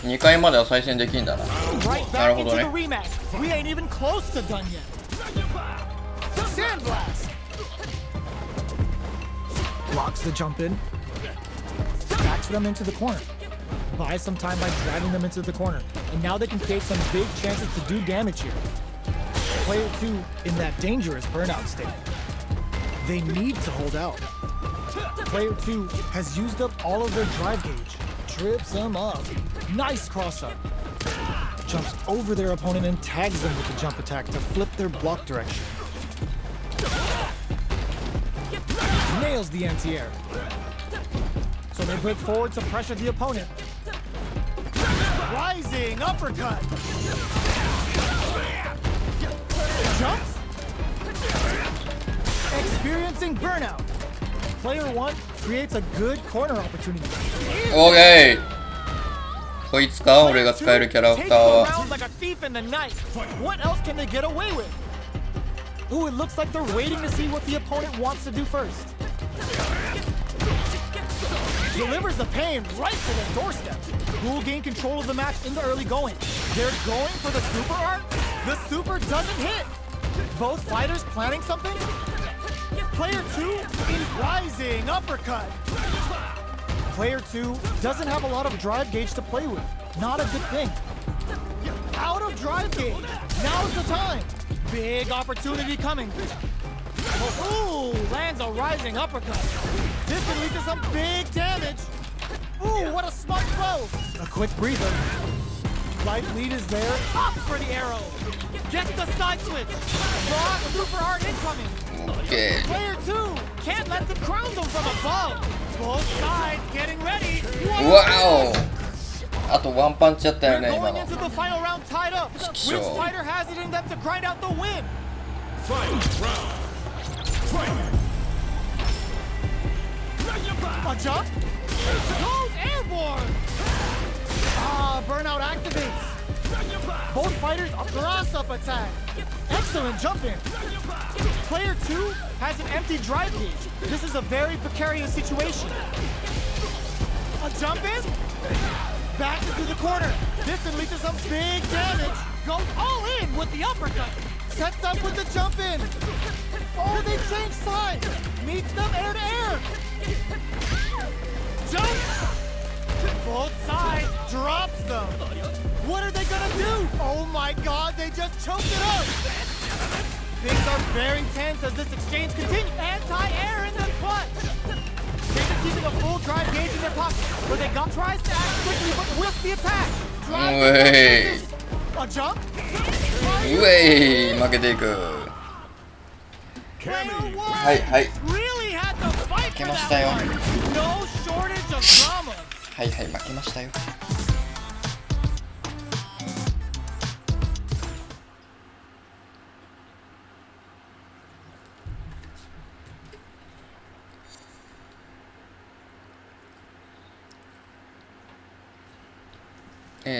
2回までは再戦できんだな。 Right なる back ほ into ど the ね。 rematch. We ain't even close to done yet. Sandblast. Blocks the jump in. Backs them into the corner. Buys some time by dragging them into the corner. And now they can create some big chances to do damage here. Player 2 in that dangerous burnout state. They need to hold out. Player 2 has used up all of their drive gauge. Trips them up. Nice cross up. Jumps over their opponent and tags them with the jump attack to flip their block direction. Nails the anti-air. So they break forward to pressure the opponent. Rising uppercut. Jumps. Experiencing burnout. Player 1 creates a good corner opportunity. オーケー。こいつか、俺が使えるキャラクターは。Like a thief in the night. What else can they get away with? Ooh, it looks like they're waiting to see what the opponent wants to do first. Delivers the pain right to their doorstep. Who will gain control of the match in the early going? They're going for the super art. The super doesn't hit. Both fighters planning something. Player 2 is rising uppercut. Player 2 doesn't have a lot of drive gauge to play with. Not a good thing. Out of drive gauge. Now's the time. Big opportunity coming. Ooh, lands a rising uppercut. This can lead to some big damage. Ooh, what a smart throw. A quick breather. Life lead is there. Up for the arrow. Gets the side switch. Raw super art incoming. Okay. Player 2 can't let them crown them from above. Both sides getting ready. わお。あとワンパンチやったよ They're ね、今 going の。 into the final round tied up. Which Sure. fighter has it in them to grind out the win? Final round. Fight. A jump? Goes airborne! Ah, burnout activates. Both fighters a cross-up attack. Excellent jump in. Player 2 has an empty drive gauge. This is a very precarious situation. A jump in? Back into the corner. This can lead to some big damage. Goes all in with the uppercut. Sets up with the jump in. Oh, they change sides. Meets them air to air. Jump. Both sides drops them. What are they gonna do? Oh my god, they just choked it up. Things are very tense as this exchange continues. Anti-air in the clutch. They've been keeping a full drive gauge in their pocket, but they got tries to act quickly but whiffs the attack. Wait. A jump. うえい、負けていく。 Player 1はいはい。 really had to fight 負け for ました that よ。 one. No shortage of drama. はいはい、負けましたよ。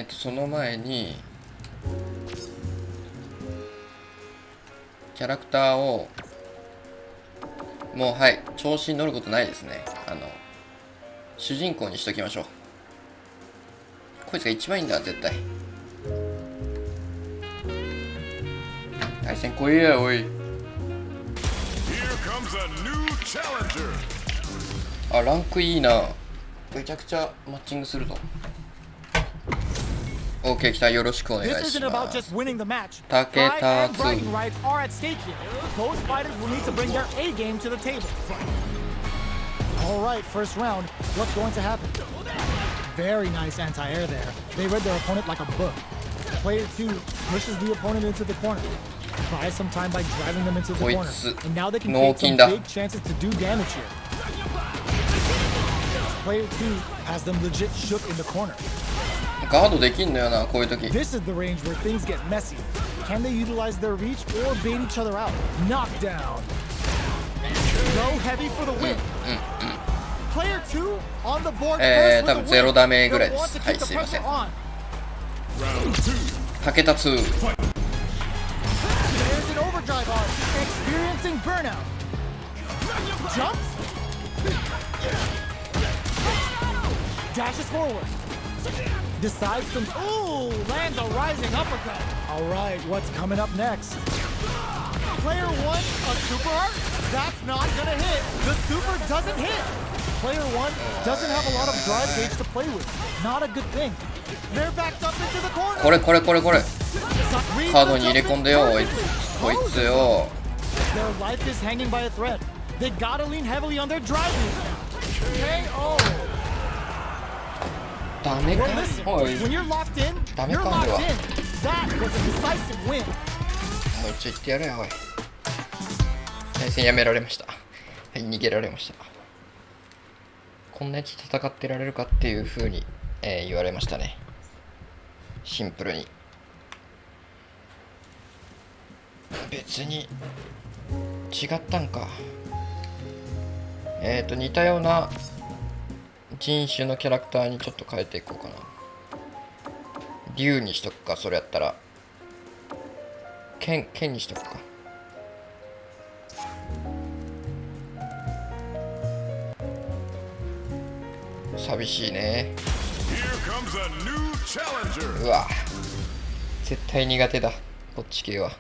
その前にキャラクターをもうはい調子に乗ることないですね。主人公にしときましょう。こいつが一番いいんだ絶対。対戦来いやおい。 Here comes a new challenger. あ、ランクいいな。めちゃくちゃマッチングするぞ。OK、来た。よろしくお願い This し isn't ま about す。 just winning the match. 竹 Pride 田 and bragging 2。 rights are at stake here. Both fighters will need to bring their A game to the table. All right, first round. What's going to happen? Very nice anti-air there. They read their opponent like a book. Player 2 pushes the opponent into the corner. Buys some time by driving them into the corner. And now they can create some big chances to do damage here. Player 2 has them legit shook in the corner. ガードできんのよな、こういう時。 This is the range where things get messy. Can they utilize their reach or bait each other out? Knockdown. Go heavy for the win. Player 2 on the board first 多 with 分 the 0 win. ダメぐらい They'll で want す。 to は keep い、 the すいませ pressure ん。 on. Round 2. 竹田2。 There's an overdrive on. Experiencing burnout. Jumps. Dashes forward. Decides to... Ooh, lands a rising uppercut. All right, what's coming up next? Player 1, a super art? That's not gonna hit. The super doesn't hit. Player 1 doesn't have a lot of drive gauge to play with. Not a good thing. They're backed up into the corner. これ。カードに入れ込んでよ、こいつよ。 Their life is hanging by a thread. They gotta lean heavily on their drive move now. KO. ダメか Well, listen, おい。 when you're locked in, Dame you're cambio. locked in. That was a decisive win. もう一応言ってやれよ、おい。対戦やめられました。はい、逃げられました。こんなやつと戦ってられるかっていう風に、言われましたね。シンプルに。別に違ったんか。似たような人種のキャラクターにちょっと変えていこうかな。竜にしとくか、それやったら。剣にしとくか。寂しいね。うわ、絶対苦手だ、こっち系は。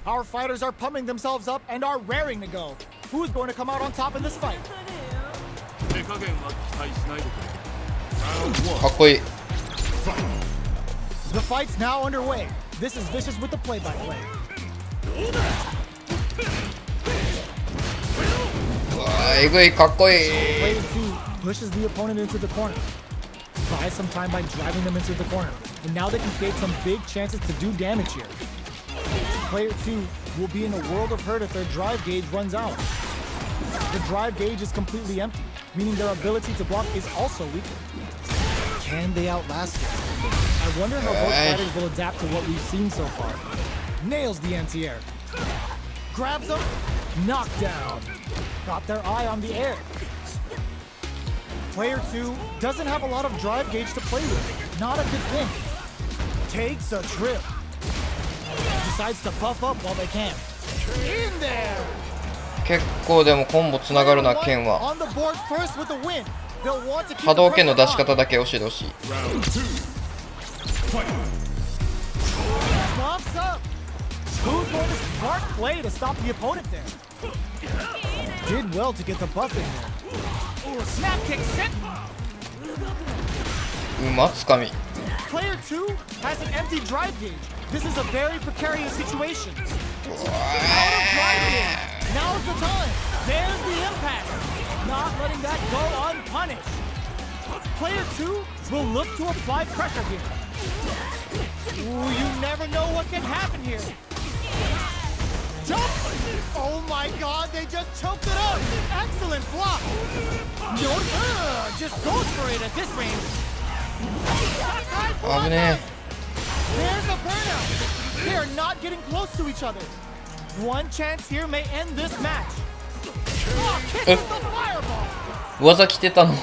Our fighters are pumping themselves up and are raring to go. Who's going to come out on top in this fight? かっこいい。 The fight's now underway. This is Vicious with the play-by-play. うわー、えぐい、かっこいい。 Player 2 pushes the opponent into the corner. Buys some time by driving them into the corner. And now they can create some big chances to do damage here. Player 2 will be in a world of hurt if their drive gauge runs out. The drive gauge is completely empty, meaning their ability to block is also weaker. Can they outlast it? I wonder how both fighters will adapt to what we've seen so far. Nails the anti-air. Grabs him. Knockdown. Got their eye on the air. Player 2 doesn't have a lot of drive gauge to play with. Not a good thing. Takes a trip. Decides to puff up while they can. In there. 結構でもコンボつながるな、剣は。 On the board first with the win. They'll want to keep 波動 the 拳の pressure 出し on. 方だけ教えてほしい。 Pops up. Who's going to smart play to stop the opponent there? Did well to get the buff in there. Ooh, snap kick set. うまつかみ。 Player 2 has an empty drive gauge. This is a very precarious situation. Out of drive gauge. Now's the time. There's the impact. Not letting that go unpunished. Player 2 will look to apply pressure here. Ooh, you never know what can happen here. Jump! Oh my god, they just choked it up! Excellent block! No, just goes for it at this range. There's a burnout! They are not getting close to each other. One chance here may end this match. Oh, kisses the fireball! 技来てたの。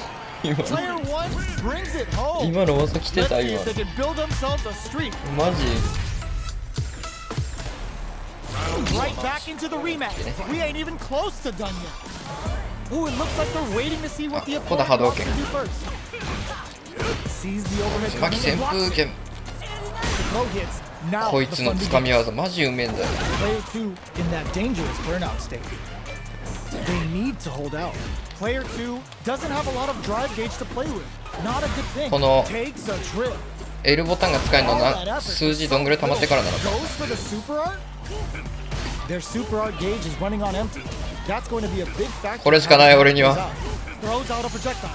今 Player 1 brings it home. 今の技来て Let's た see 今 if they can build themselves a streak. マジ Right back into the rematch. We ain't even close to done yet. Ooh, it looks like they're waiting to see what the opponent wants to do first. Sees the overhead つまき coming 旋 and 風 blocks it. 剣 The low hits. Now こい the つの fun つかみ begins. 技マジうめえんだよ。 Player 2 in that dangerous burnout state. They need to hold out. Player 2 doesn't have a lot of drive gauge to play with. Not a good thing. この Takes a trip. L ボタンが使えるの All な that effort 数字どんぐらい溜まってからなのか。 goes for the super art. Their super art gauge is running on empty. That's going to be a big factor. これしかない俺には。 Throws out a projectile.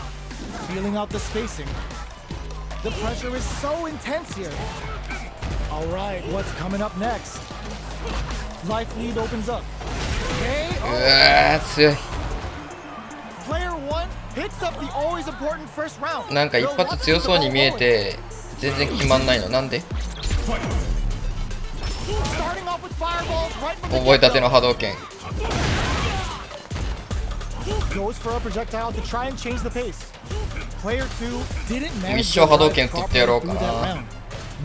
Feeling out the spacing. The pressure is so intense here. All right, what's coming up next? Life lead opens up. うわー強い。 Player 1 hits up the always important first round. なんか一発強そうに見えて全然決まんないのなんで？ Starting off with fireballs right from the 覚えたての波動拳。 goes for a projectile to try and change the pace. Player 2 didn't manage 一生波動拳取ってやろうかな。 through that round.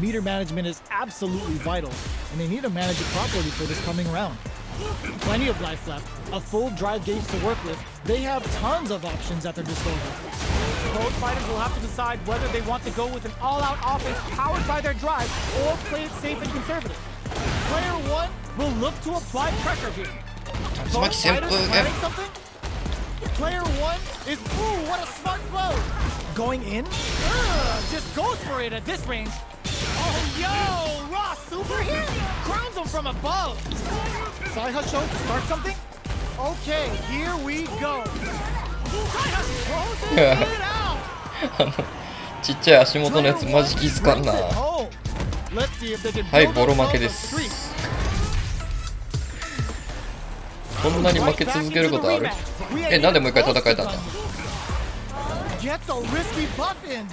Meter management is absolutely vital, and they need to manage it properly for this coming round. Plenty of life left, a full drive gauge to work with. They have tons of options at their disposal. Both fighters will have to decide whether they want to go with an all-out offense powered by their drive or play it safe and conservative. Player 1 will look to apply pressure here. つまき旋風 Fighters 剣。 planning something? Player 1 is, ooh, what a smart blow. Going in? Just goes for it at this range. Oh, yo, raw super here? Crowns him from above. Saihacho to start something? Okay, here we go. Saihacho closes it out. ちっちゃい足元のやつマジ気づかんな。 Let's see if they can はい、 build ボロ負け themselves で a streak. す。こんなに負け続けることある？え、なんでもう一回戦えたんだ？ Gets a risky buff in.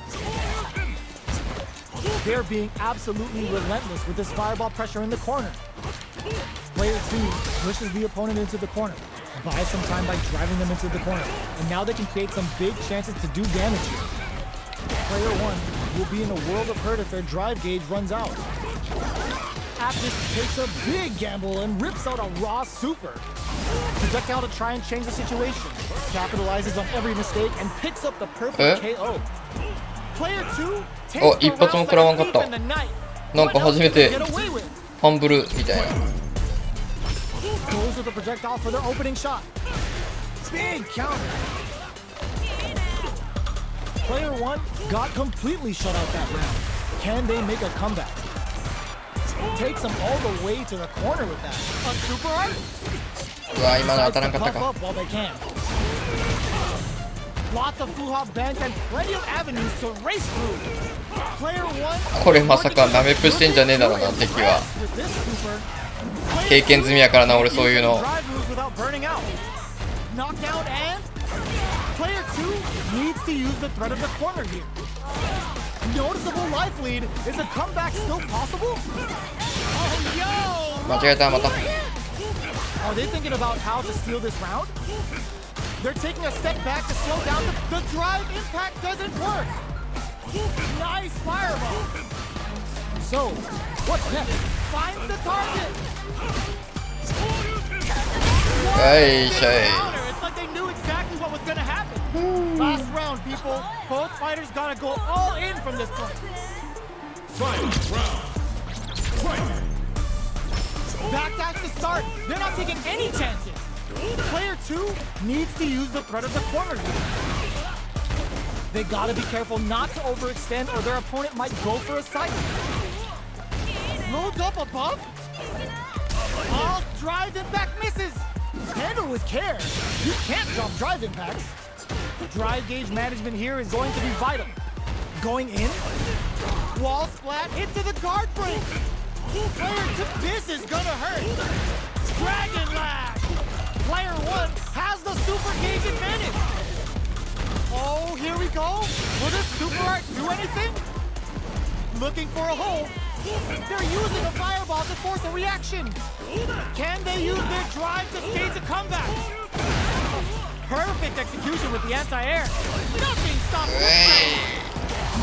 They're being absolutely relentless with this fireball pressure in the corner. Player 2 pushes the opponent into the corner, buys some time by driving them into the corner, and now they can create some big chances to do damage here. Player 1 will be in a world of hurt if their drive gauge runs out. Aptus takes a big gamble and rips out a raw super. Projectile to try and change the situation, capitalizes on every mistake and picks up the perfect KO. Player 2 takes the round like a thief in the night. なんか初めてファンブルみたいな。 Goes with the projectile for their opening shot. Big counter. Player 1 got completely shut out that round. Can they make a comeback? Takes them all the way to the corner with that. A super art. うわ、今の当たらんかったか。 Puff up while they can. Lots of full-hop bank and plenty of avenues to race through. Player 1. これまさかナメプしてんじゃねえだろうな、敵は。経験済みやからな、俺そういうの。 Knockdown and player 2 needs to use the threat of the corner here. Noticeable life lead. Is a comeback still possible? Oh, yo! 間違えた、また。 Are they thinking about how to steal this round? They're taking a step back to slow down. The drive impact doesn't work. Nice fireball. So, what's next? Find the target. はいしゃい。 It's like they knew exactly what was gonna happen. Last round, people. Both fighters gotta go all in from this point. Fight round. Fight. Backdash to start. They're not taking any chances. Player 2 needs to use the threat of the corner here. They gotta be careful not to overextend or their opponent might go for a side. Loads up above. Oh, drive impact misses. Handle with care. You can't drop drive impacts. Drive gauge management here is going to be vital. Going in. Wall splat into the guard break. Player 2, this is gonna hurt. Dragon Lash. Player 1 has the super gauge advantage. Oh, here we go. Will this super art do anything? Looking for a hole. They're using a fireball to force a reaction. Can they use their drive to stage a comeback? Perfect execution with the anti-air. Nothing stops the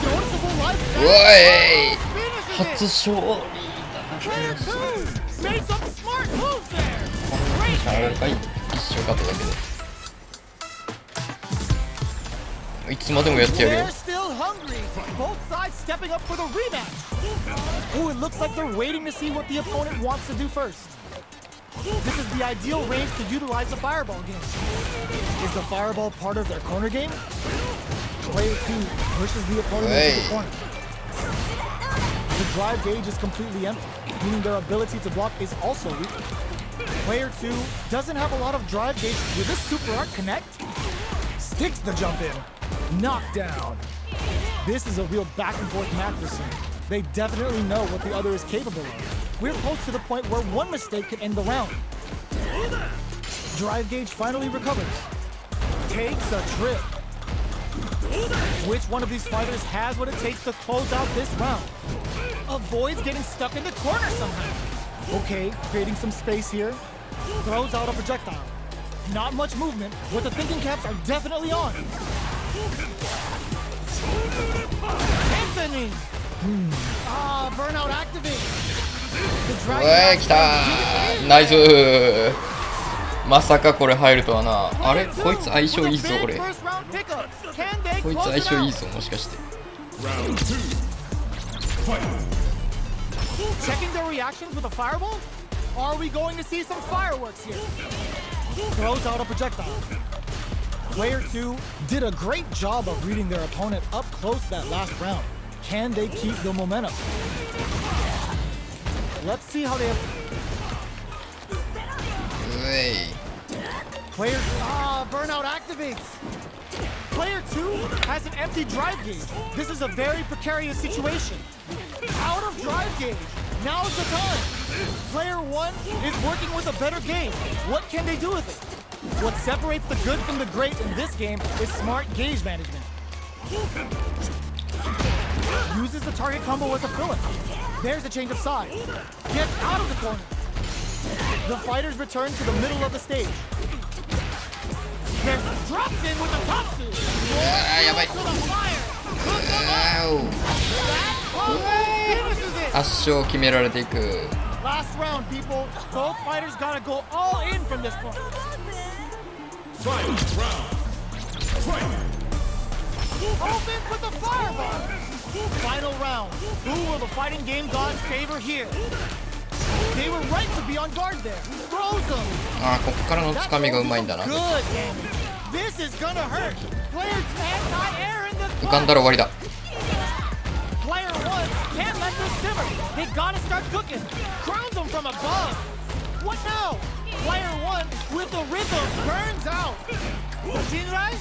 noticeable life. うわい。 Finishes 初 it. 勝 Player 2 made some smart moves there. あれかい一生勝っただけで。いつまでもやってやるよ。 They're still hungry. Both sides stepping up for the rematch. Oh, it looks like they're waiting to see what the opponent wants to do first. This is the ideal range to utilize the fireball game. Is the fireball part of their corner game? Player 2 pushes the opponent into the corner. The drive gauge is completely empty, meaning their ability to block is also weak. Player 2 doesn't have a lot of drive gauge. Will this super art connect? Sticks the jump in. Knockdown. This is a real back and forth match we're seeing. They definitely know what the other is capable of. We're close to the point where one mistake could end the round. Drive gauge finally recovers. Takes a trip. Which one of these fighters has what it takes to close out this round? Avoids getting stuck in the corner somehow. Okay, creating some space here. Throws out a projectile. Not much movement, but the thinking caps are definitely on. Anthony! Burnout activates. うわ来たー。ナイスー。まさかこれ入るとはな。あれこいつ相性いいぞ俺。こいつ相性いいぞもしかして。 Round 2. Fight. Checking their reactions with a fireball? Are we going to see some fireworks here? Throws out a projectile. Player 2 did a great job of reading their opponent up close that last round. Can they keep the momentum? Let's see how they have... うい。 Player... Burnout activates. Player 2 has an empty drive gauge. This is a very precarious situation. Out of drive gauge. Now's the time. Player 1 is working with a better gauge. What can they do with it? What separates the good from the great in this game is smart gauge management. Uses the target combo as a filler. There's a change of side. Gets out of the corner. The fighters return to the middle of the stage. There's drops in with the top suit. やばい。 To the fire. あー Finishes it. 圧勝を決められていく。 Last round, people. Both fighters gotta go all in from this point. Final round. Fight. Open with the fireball. Final round. Who will the fighting game gods favor here? They were right to be on guard there. Throws them. あーここからのつかみがうまいんだな。 Good damage. This is gonna hurt. Players anti-air in the 浮かんだら終わりだ。 Player one can't let this simmer. They gotta start cooking. Crowns them from above. What now? Player one with the rhythm burns out. Jinrai?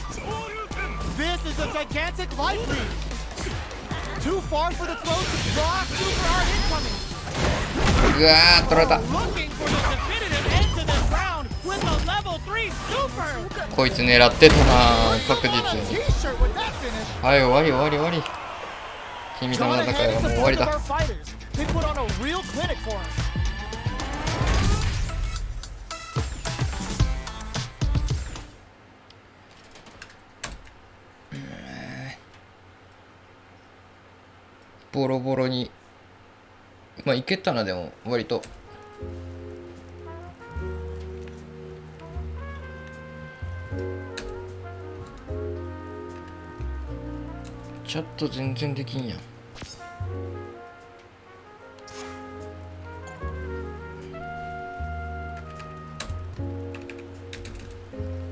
This is a gigantic life lead. Too far for the throw to draw super art incoming. うわー取られた。 Looking for the definitive end to this round with a level 3 super. こいつ狙ってたな確実 On a に。 t-shirt with that finish. はい終わり終わり終わり。君との John 戦い ahead は in もう終わり support of だ。 our fighters. They put on a real clinic for us. ボロボロにまあいけたな。でも割とチャット全然できんやん。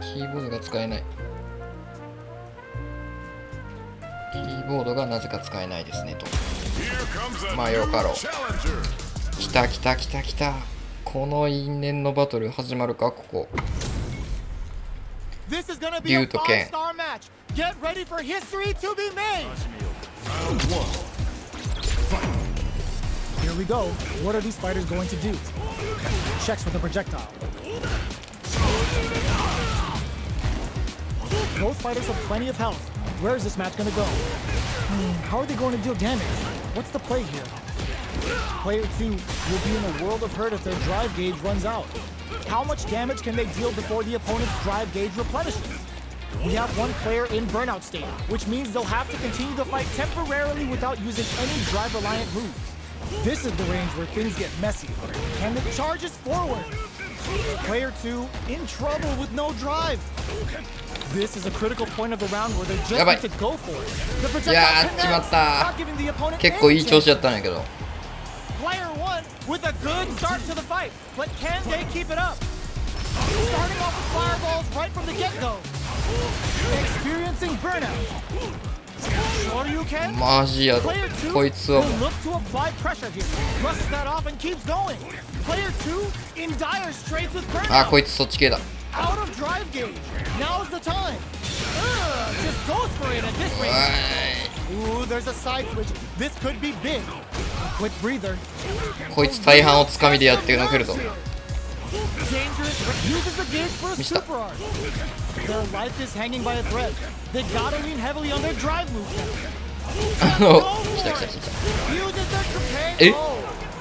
キーボードが使えない。キーボードがなぜか使えないですねと。 Here comes a まあよかろう。 challenger. 来た来た来た来た。この因縁のバトル始まるかここ。 This is gonna be a Dude, okay. 5-star match. Get ready for history to be made. Round one. Here we go. What are these fighters going to do? Checks with the projectile. Both fighters have plenty of health. Where is this match gonna go? How are they going to deal damage? What's the play here? Player 2 will be in a world of hurt if their drive gauge runs out. How much damage can they deal before the opponent's drive gauge replenishes? We have one player in burnout state, which means they'll have to continue the fight temporarily without using any drive-reliant moves. This is the range where things get messy, and it charges forward. Player 2 in trouble with no drive. This is a critical point of the round where they just need to go for it. The いや projectile ー、しまっ connects, た not giving the opponent 結構い any い調子 chance. だったんやけど。 Player 1 with a good start to the fight, but can they keep it up? Starting off with fireballs right from the get-go. Experiencing burnout. Sure you can. マジやろ。 Player 2こいつは will もう look to apply pressure here. Brushes that off and keeps going. Player 2 in dire straits with あ、 burnout. こいつそっち系だ。 Out of drive gauge. Now's the time. Just goes for it at this おい range. Ooh, there's a side switch. This could be big. A quick breather. こいつ大半をつかみでやってのけるぞ。 Dangerous, uses the gauge for a Mista. super art. Their life is hanging by a thread. They gotta lean heavily on their drive move now. あの来た来た来た来 Uses their え companion.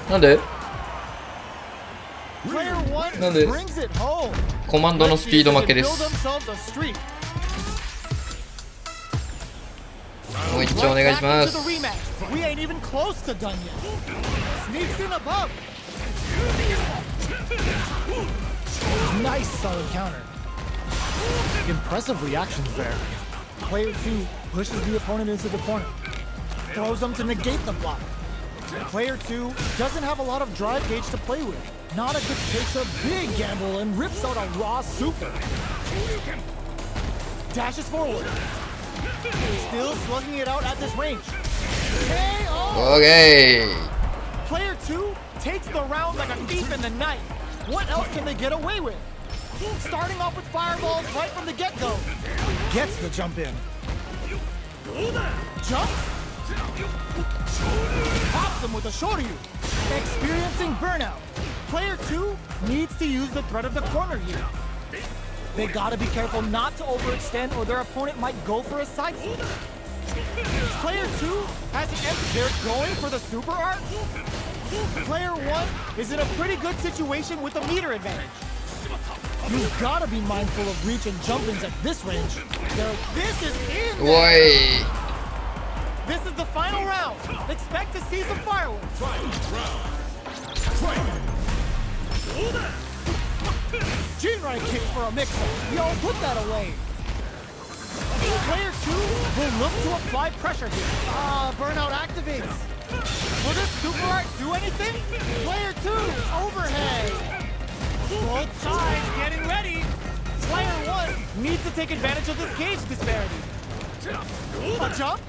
た。なんで Player 1なんで brings it home. コマンドのスピード負けで Build す。 themselves a streak. もう一丁お願いしま Back す into the rematch. We ain't even close to done yet. Sneaks in above. Nice solid counter. Impressive reactions there. Player 2 pushes the opponent into the corner. Throws them to negate the block. Player 2 doesn't have a lot of drive gauge to play with. Nada takes a big gamble and rips out a raw super. Dashes forward. Still slugging it out at this range. KO! オーケ Player 2 takes the round like a thief in the night. What else can they get away with? Starting off with fireballs right from the get-go. Gets the jump in. Jump? Pops him with a shoryu. Experiencing burnout. Player 2 needs to use the threat of the corner here. They gotta be careful not to overextend or their opponent might go for a side switch. Player 2 has an empty. They're going for the super art. Player 1 is in a pretty good situation with a meter advantage. You've gotta be mindful of reach and jumpings at this range. This is in お there. い This is the final round. Expect to see some fireworks. Jinrai kick for a mix-up. Yo, put that away. Player 2 will look to apply pressure here. Burnout activates. Will this super art do anything? Player 2, overhead. Both sides getting ready. Player 1 needs to take advantage of this gauge disparity. A jump?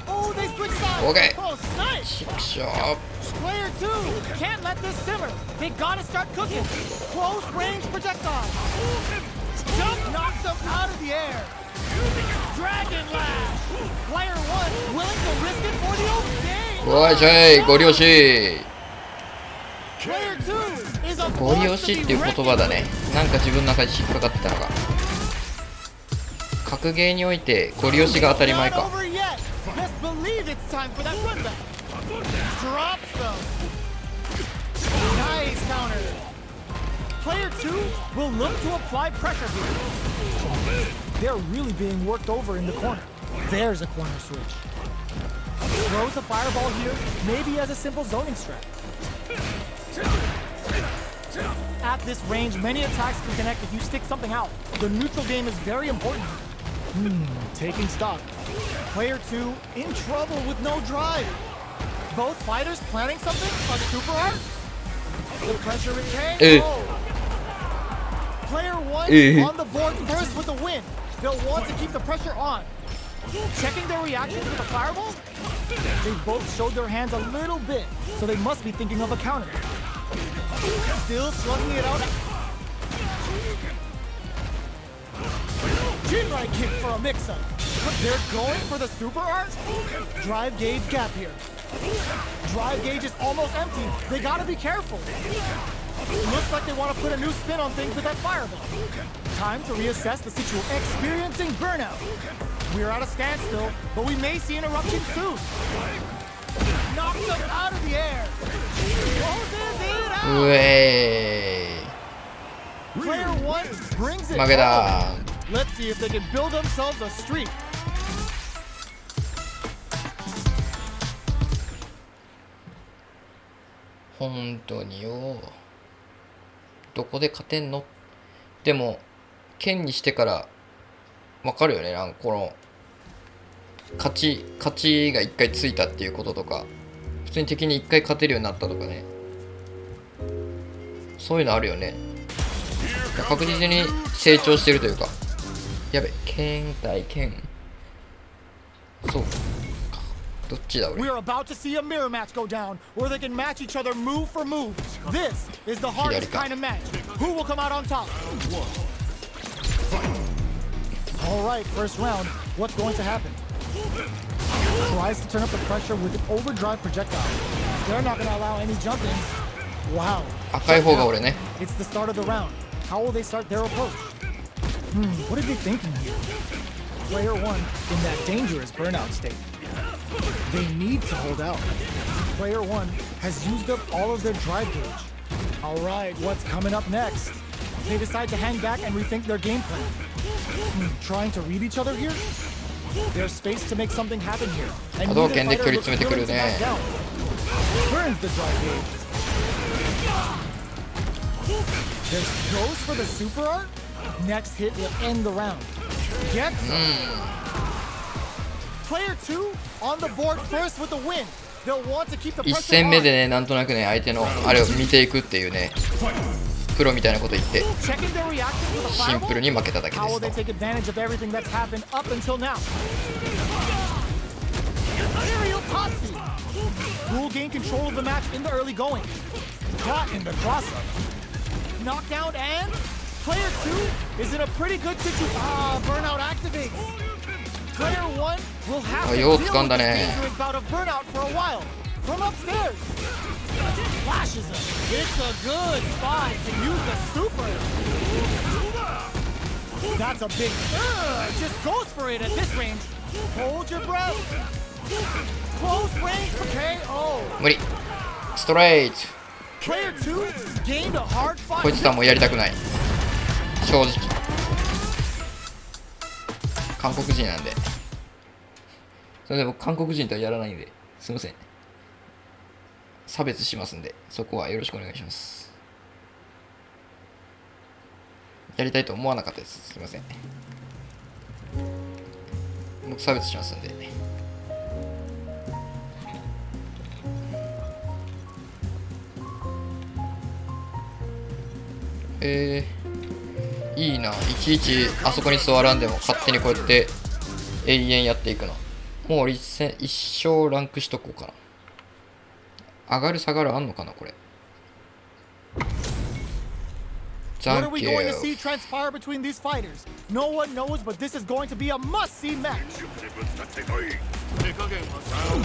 Oh, they switch sides. Okay. Oh, snipe. ちくしょ Player 2 can't let this simmer. They gotta start cooking. Close range projectile. Jump knocks them out of the air. Dragon Lash. Player 1 willing to risk it for the old game. おいちょいご利用し Player 2 is a ご利用しっていう言葉だね。なんか自分の中で引っかかってたのが格ゲーにおいてご利用しが当たり前か。 Not over yet. Best believe it's time for that run back. Drops them. Nice counter. Player 2 will look to apply pressure here. They're really being worked over in the corner. There's a corner switch. Throws a fireball here, maybe as a simple zoning strat. At this range, many attacks can connect if you stick something out. The neutral game is very important. Taking stock. Player 2 in trouble with no drive. Both fighters planning something? A super art? The pressure retains. Player 1 on the board first with a win. They'll want to keep the pressure on. Checking their reactions with a fireball? They both showed their hands a little bit, so they must be thinking of a counter. Still slugging it out. Jinrai kick for a mix-up. But they're going for the super art? Drive gauge gap here. Drive gauge is almost empty. They gotta be careful. Looks like they want to put a new spin on things with that fireball. Time to reassess the situation. Experiencing burnout. We're at a standstill, but we may see an eruption soon. Knocks them out of the air. Closes it う out. え Player 1 brings it 負けだ home. Let's see if they can build themselves a streak. 本当によどこで勝てんの。でも剣にしてから分かるよね。なんかこの勝ちが1回ついたっていうこととか、普通に敵に1回勝てるようになったとかね、そういうのあるよね。確実に成長してるというか。やべ、剣対剣。そうか、どっちだ俺。 We're about to see a mirror match go down, where they can match each other move for move. This is the hardest kind of match. Who will come out on top? All right, first round. What's going to happen? Tries to turn up the pressure with an overdrive projectile. They're not going to allow any jump-ins. Wow. 赤い方が俺ね。 It's the start of the round. How will they start their approach? What are they thinking here? Player 1 in that dangerous burnout state. They need to hold out. Player 1 has used up all of their drive gauge. All right, what's coming up next? They decide to hang back and rethink their game plan. Trying to read each other here? There's space to make something happen here. And neither fighter looks willing to back down. Burns the drive gauge. Goes for the super art? Next hit will end the round. Gets Player 2 on the board first with the win. They'll want to keep the 1 pressure 戦目で on. ね、なんとなくね、相手のあれを見ていくっていうね、プロみたいなこと言って、 Checking their reactions with a シンプル fireball. に負けただけで How will す they と。 take advantage of everything that's happened up until now? Aerial Tatsu will gain control of the match in the early going. Caught in the cross-up. Knockdown and player 2 is in a pretty good situation. Burnout activates. Player 1 will have to deal with this dangerous bout of burnout for a while. From upstairs. Flashes him. It's a good spot to use the super. That's a big... just goes for it at this range. Hold your breath. Close range for KO. 無理。ストレート。 Player 2 gained a hard こい fight. つとはもうやりたくない、正直。韓国人なんで。それで僕韓国人とはやらないんで、すいません。差別しますんで、そこはよろしくお願いします。やりたいと思わなかったです。すいません。僕差別しますんで。いいな。いちいちあそこに座らんでも勝手にこうやって永遠やっていくの。もう一生ランクしとこうかな。上がる下がるあんのかなこれ。 What are we Thank going to you. see transpire between these fighters? No one knows, but this is going to be a must-see match. 手加減は Round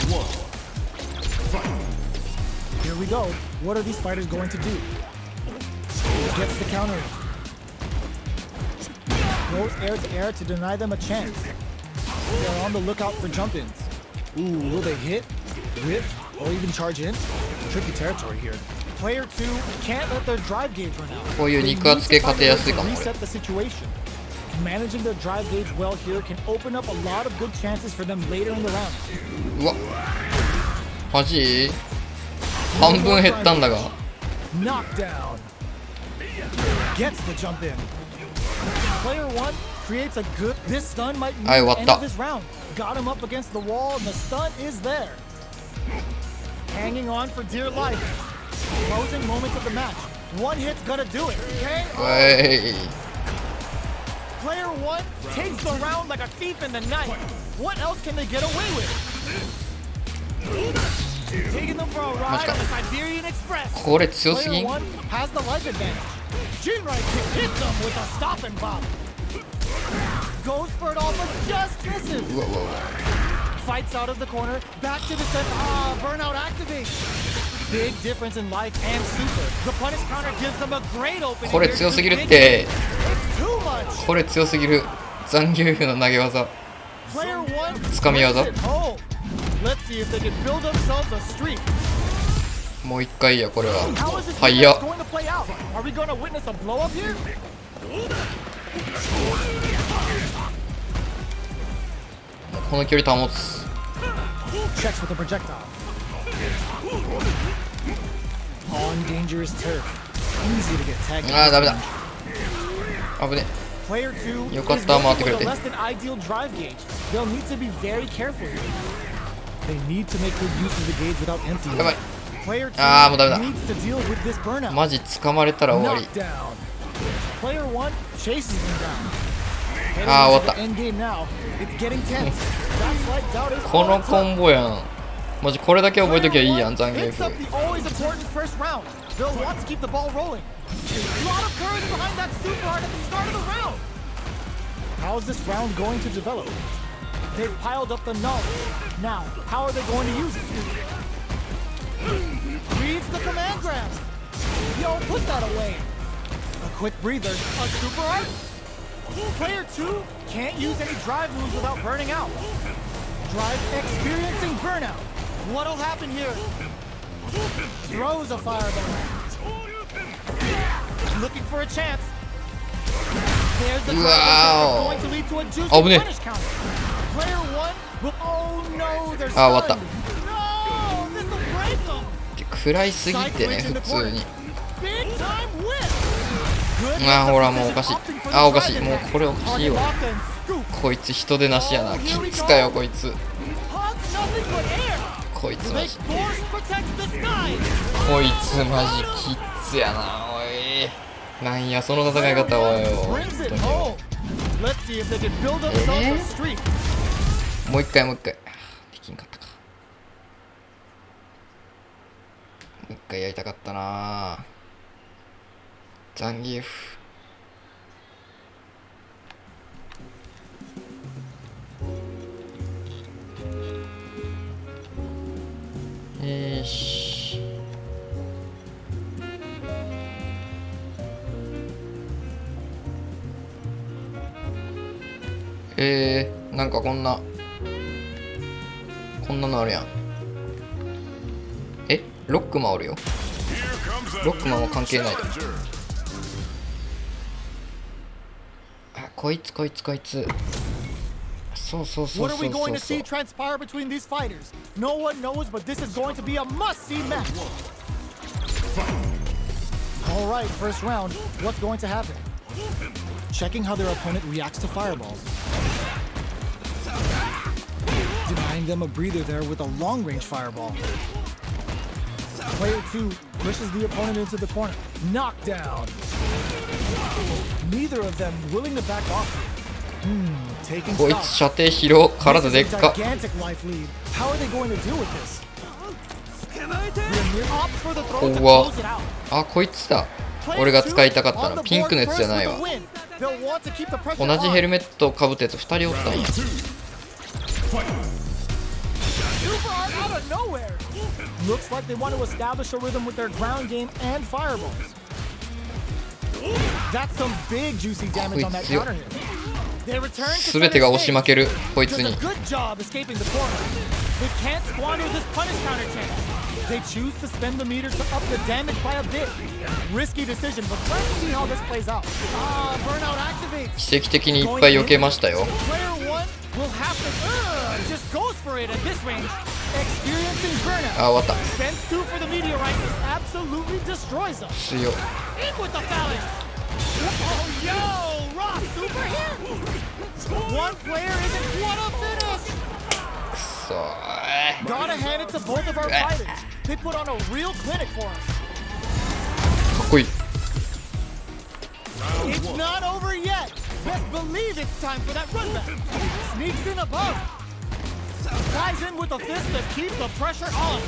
1. Here we go. What are these fighters going to do? Gets the counter in. Goes air to air to deny them a chance. They're on the lookout for jump-ins. Ooh, will they hit, whip, or even charge in? Tricky territory here. Player 2 can't let their drive gauge run out. こういう肉厚系勝てやすいかも。 Reset the situation. Managing their drive gauge well here can open up a lot of good chances for them later in the round. うわ、マジ半分減ったんだが。 Knockdown. Gets the jump in. Player 1 creates a good. This stun might mean the end of this round. Got him up against the wall, and the stun is there. Hanging on for dear life. Closing moments of the match. One hit's gonna do it. Okay? はい。 Player 1 takes the round like a thief in the night. What else can they get away with? Taking them for a ride on the Siberian Express. これ強す Player ぎん。 1 has the life advantage. Jinrai kick hits him with a stop and pop. Goes for it all, but just misses. うわうわうわ。 Fights out of the corner, back to the center. Ah, burnout activates. Big difference in life and super. The punish counter gives them a great opening. これ強すぎるって。 It's too much. これ強すぎる。残留符の投げ技。 Player 1つかみ技。 brings it home. Let's see if they can build themselves a streak. もう一回やこれは。 How is this はい defense や。 going to play out? Are we going to witness a blow up here? この距離保つ。 Checks with the projectile. On dangerous turf. Easy to get tagged. ああダメだ。危ね。 Player 2よかっ is た、 working 回ってくれ with て。 a less than ideal drive gauge. They'll need to be very careful here. They need to make good use of the gauge without emptying やばい。 it. Player あーもうダ 2 メだ。 needs to deal with this burnout. マジ掴まれたら終わり。 Knockdown. Player 1 chases him down. Heading ああ into 終わっ the end game now. It's getting tense. That slight doubt is た。こ all の it コ took. ンボやん。マジこれだけ覚えときゃいいやん、残留 Picks 符。 up the always important first round. They'll want to keep the ball rolling. A lot of courage behind that super art at the start of the round. How is this round going to develop? They've piled up the knowledge. Now, how are they going to use it? Reads the command grab. Yo, put that away. A quick breather. A super art? Player 2 can't use any drive moves without burning out. Drive experiencing burnout. What'll happen here? Throws a fireball. Looking for a chance. There's the Wow. going to lead to a juicy Oh, ne. punish counter. Player 1 will. Oh no, they're あー終わった。 stunned. No, this will break them. 食らいすぎってね、 Side switch in 普 the 通 corner. に。 Big time whip. Good あーほら defensive もうおかしい opting for。the あーおかしい。 drive もう attack. これおかしい Target わ。 locked and scoop. こいつ人でなしやな。キッズかよこいつ。 Hug nothing but air. こいつ They マジ。 force protect the sky. こいつマジキッズやな。おい。なんやその戦い方はよ。 Brings it home. Let's see if they can build themselves a streak. もう一回もう一回。できんかったか。もう一回やりたかったな。残留符。よし。なんかこんなのあるやん。ロックマンおるよ。ロックマンは関係ないで。あ、こいつ。そう。 What are we going to see transpire between these fighters? No one knows, but this is going to be a must-see match. All right, first round. What's going to happen? Checking how their opponent reacts to fireballs. Denying them a breather there with a long-range fireball. Player 2 pushes the opponent into the corner. Knockdown. Neither of them willing to back off. Taking こいつ射程広、体でっか。 gigantic life lead. How are they going to deal with this? うわ、あ、こいつだ。俺が使いたかったのピンクのやつじゃないわ。同じヘルメットをかぶったやつ2人おったんや。Looks like they want to establish a rhythm with their ground game and fireballs. That's some big juicy damage on that counter hit. They return to 全てが押し負けるこいつ does に。 a good job escaping the corner. They can't squander this punish counter chance. They choose to spend the meter to up the damage by a bit. Risky decision, but let's see how this plays out. Burnout activates. 奇跡的にいっぱい避けましたよ。 Player 1 will have to just goes for it at this range. Experiencing burnout. あ、終わった。 Spends 2 for the meteorite and absolutely destroys them. 強い。 In with the phalanx. Oh, yo, Ross, super hit. One player isn't what a finish. くそー。 Gotta hand it to both of our fighters. They put on a real clinic for us. かっこいい。 It's not over yet. Best believe it's time for that run back. Sneaks in above. Flies in with a fist to keep the pressure on.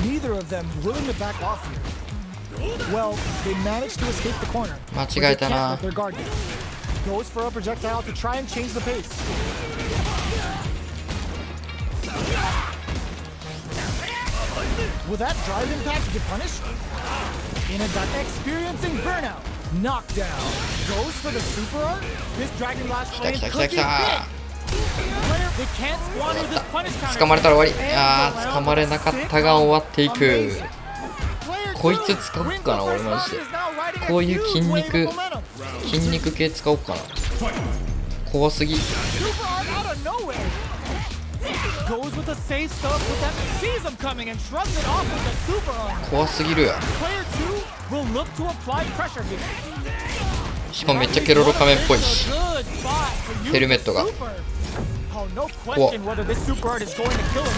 Neither of them willing to back off here. Well, they managed to escape the corner. 間 but 違 they えた can't な let。their guard down. Goes for a projectile to try and change the pace. Will that drive impact get punished? Experiencing burnout. Knockdown. Goes for the super art. This dragon blast flame 来た could 来 be た big. Player, they can't squander this punish counter. 掴まれたら終わり。あー、掴まれなかったが終わっていく。こいつ使おうかな、俺マジで。こういう筋肉系使おうかな。怖すぎ。 Goes with the safe stuff with that sees him coming and shrugs it off with the super arm. 怖すぎるや。 Player 2 will look to apply pressure here. しかもめっちゃケロロ仮面っぽいし。 Good spot for you ヘルメットが。 super. Oh, no question whether this super art is going to kill him.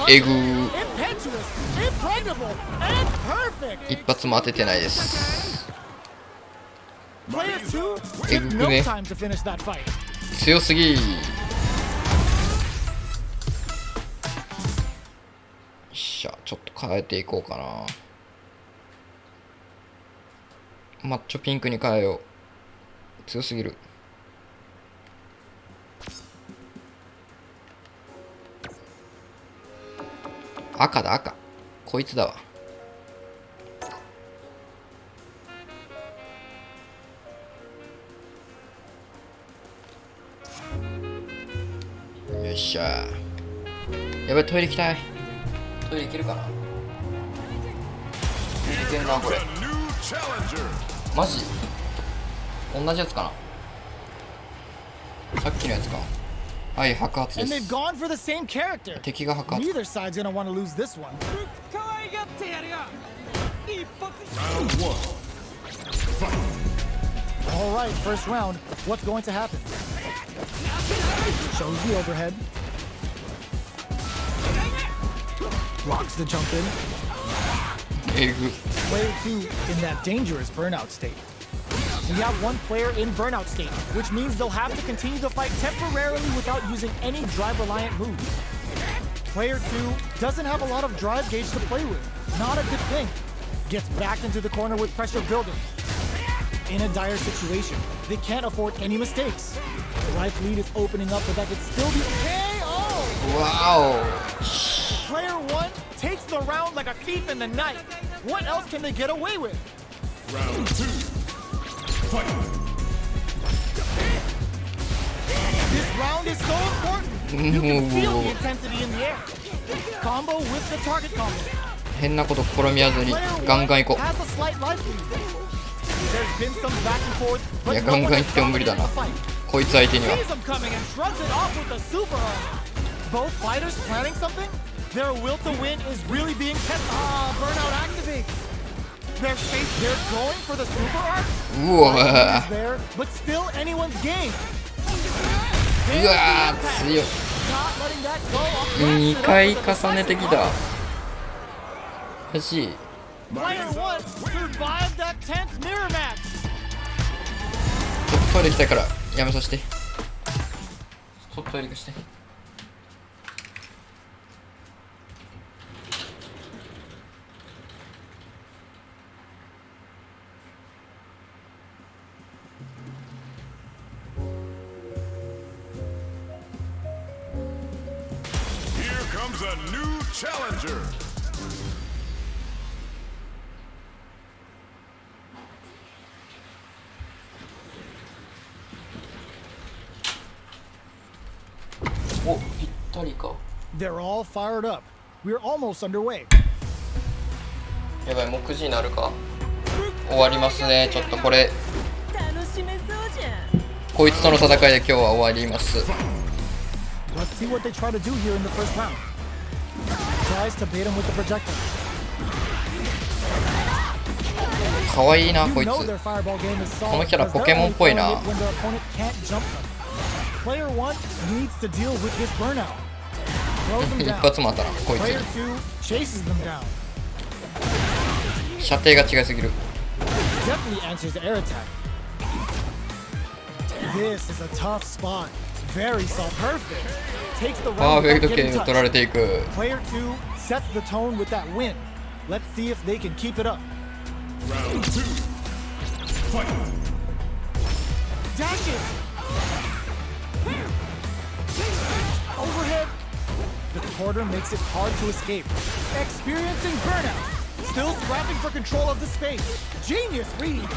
えぐ Untouchable, impetuous, impregnable, and perfect. 一発も当ててないです。 Player 2 え took ぐ no くね。 time to finish that fight. 強すぎ。よっしゃ、ちょっと変えていこうかな。マッチョピンクに変えよう。強すぎる。赤だ、赤。こいつだわ。よっしゃ。やばい、トイレ行きたい。トイレ行けるかな。いけんな、これ。マジ同じやつかな。さっきのやつか。はい、白髪で And they've す。 gone for the same character. 敵が白髪。 Neither side's gonna want to lose this one. All right, first round. What's going to happen? Shows the overhead. Rocks the jump in. えぐ。 Player 2 in that dangerous burnout state. We have one player in burnout state, which means they'll have to continue the fight temporarily without using any drive-reliant moves. Player 2 doesn't have a lot of drive gauge to play with. Not a good thing. Gets backed into the corner with pressure building. In a dire situation, they can't afford any mistakes. Life lead is opening up, but that could still be KO! わお。 Player 1 takes the round like a thief in the night. What else can they get away with? Round 2. Fight. This round is so important. You can feel the intensity in the air. combo with the target combo. 変なこと試みやずにガンガン行こ Has a slight life lead. There's been some back and forth, う。い but や no ガン one ガン has 行っても無理だな dominated the fight. こいつ相手には。 Sees him coming and shrugs it off with a super arm. Both fighters planning something? Their will to win is really being tested. Ah, burnout activates. They're going for the super arm. うわ Is there, but still anyone's game. うわ強い。 Not letting that go off. 2回重ねてきた。欲しい。 Player one survived that tense mirror match. ちょっとトイレ行きたいからやめさせて。ちょっとトイレ行かして。Here comes a new challenger.お、ぴったりか。 They're all fired up. We're almost underway. やばい、目次になるか。終わりますね。ちょっとこれ楽しめそうじゃん。こいつとの戦いで今日は終わります。 Let's see what they try to do here in the first round. Tries to bait him with the projectile. かわいいな You こいつ。 know their fireball game is solid このキャラ because ポ they're ケモン only っぽい throwing な。 it when their opponent can't jump them. Player one needs to deal with his burnout. Throws him 一 down. 発も当たらんこいつ Player に。 two chases them down. 射程が違いすぎる。 Definitely answers the air attack. This is a tough spot. Very soft. Perfect. Takes the パー round フェ without クト getting 剣を取ら touched. れていく。 Player two sets the tone with that win. Let's see if they can keep it up. Round two. Fight. Dashes. Overhead. The quarter makes it hard to escape. Experiencing burnout. Still scrapping for control of the space. Genius read.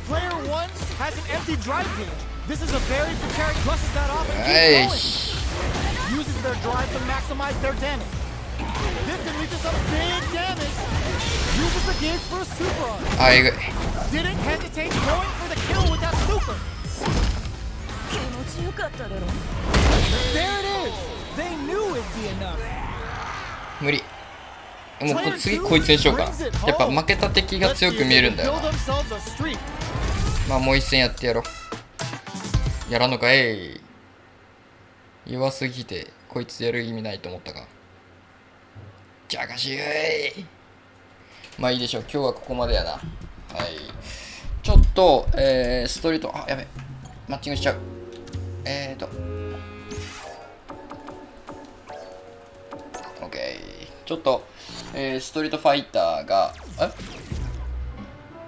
Player one has an empty drive page. This is a very precarious. Brushes that off and keeps Eish. going. Uses their drive to maximize their damage. This can lead to some big damage. Uses the gauge for a super arm. あえぐい。 Didn't hesitate going for the kill with that super. 気持ちよかっただろ。There it is. They knew it'd be enough. 無理。もう次こいつにしようかな。やっぱ負けた敵が強く見えるんだよな。 Build themselves a streak. まあもう一戦やってやろう。やらんのかい。弱すぎてこいつやる意味ないと思ったか。じゃがしい。まあいいでしょう。今日はここまでやな。はい。ちょっと、ストリート、あ、やべ。マッチングしちゃう。OK。ちょっと、ストリートファイターが、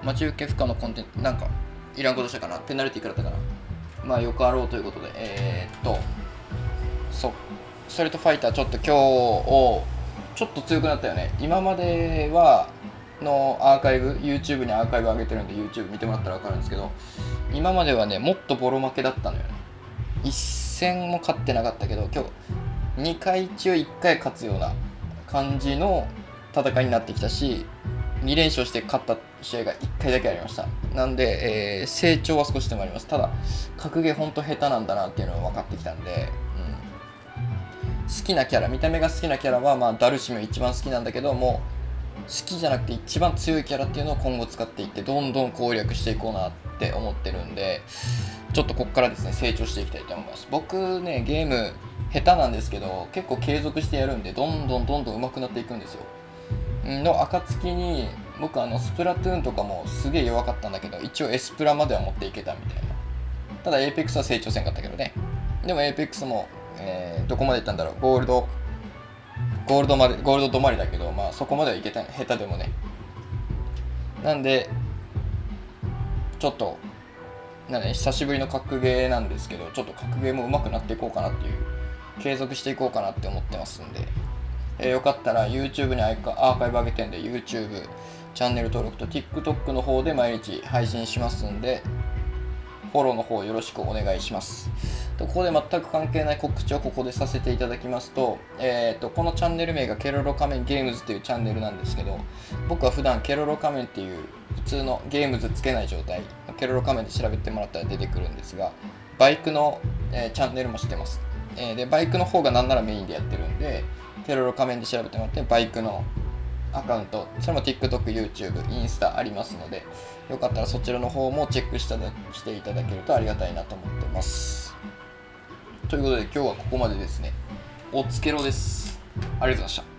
待ち受け不可のコンテンツ、なんか、いらんことしたかな。ペナルティーからだったかな。まあよくあろうということで、そうストリートファイターちょっと今日ちょっと強くなったよね。今まではのアーカイブ YouTube にアーカイブ上げてるんで YouTube 見てもらったら分かるんですけど、今まではねもっとボロ負けだったのよね。1戦も勝ってなかったけど今日2回中1回勝つような感じの戦いになってきたし、2連勝して勝った試合が1回だけありました。なんで、成長は少しでもあります。ただ格ゲーほんと下手なんだなっていうのが分かってきたんで、好きなキャラ、見た目が好きなキャラは、まあ、ダルシム一番好きなんだけども、好きじゃなくて一番強いキャラっていうのを今後使っていってどんどん攻略していこうなって思ってるんで、ちょっとここからですね成長していきたいと思います。僕ねゲーム下手なんですけど結構継続してやるんでどんどん上手くなっていくんですよ。の暁に僕スプラトゥーンとかもすげえ弱かったんだけど一応エスプラまでは持っていけたみたいな。ただエイペックスは成長せんかったけどね。でもエイペックスも、どこまでいったんだろう、ゴールド止まりだけど、まあそこまではいけた、下手でもね。なんでちょっと久しぶりの格ゲーなんですけど、ちょっと格ゲーも上手くなっていこうかなっていう、継続していこうかなって思ってますんで、よかったら YouTube にアーカイブ上げてんで YouTube チャンネル登録と TikTok の方で毎日配信しますんで、フォローの方よろしくお願いします。ここで全く関係ない告知をここでさせていただきますと、このチャンネル名がケロロ仮面ゲームズっていうチャンネルなんですけど、僕は普段ケロロ仮面っていう普通のゲームズつけない状態、ケロロ仮面で調べてもらったら出てくるんですが、バイクの、チャンネルもしてます。でバイクの方がなんならメインでやってるんで、ケロロ仮面で調べてもらってバイクのアカウント、それも TikTok、YouTube、インスタありますので、よかったらそちらの方もチェックしていただけるとありがたいなと思ってます。ということで今日はここまでですね。おつけろです。ありがとうございました。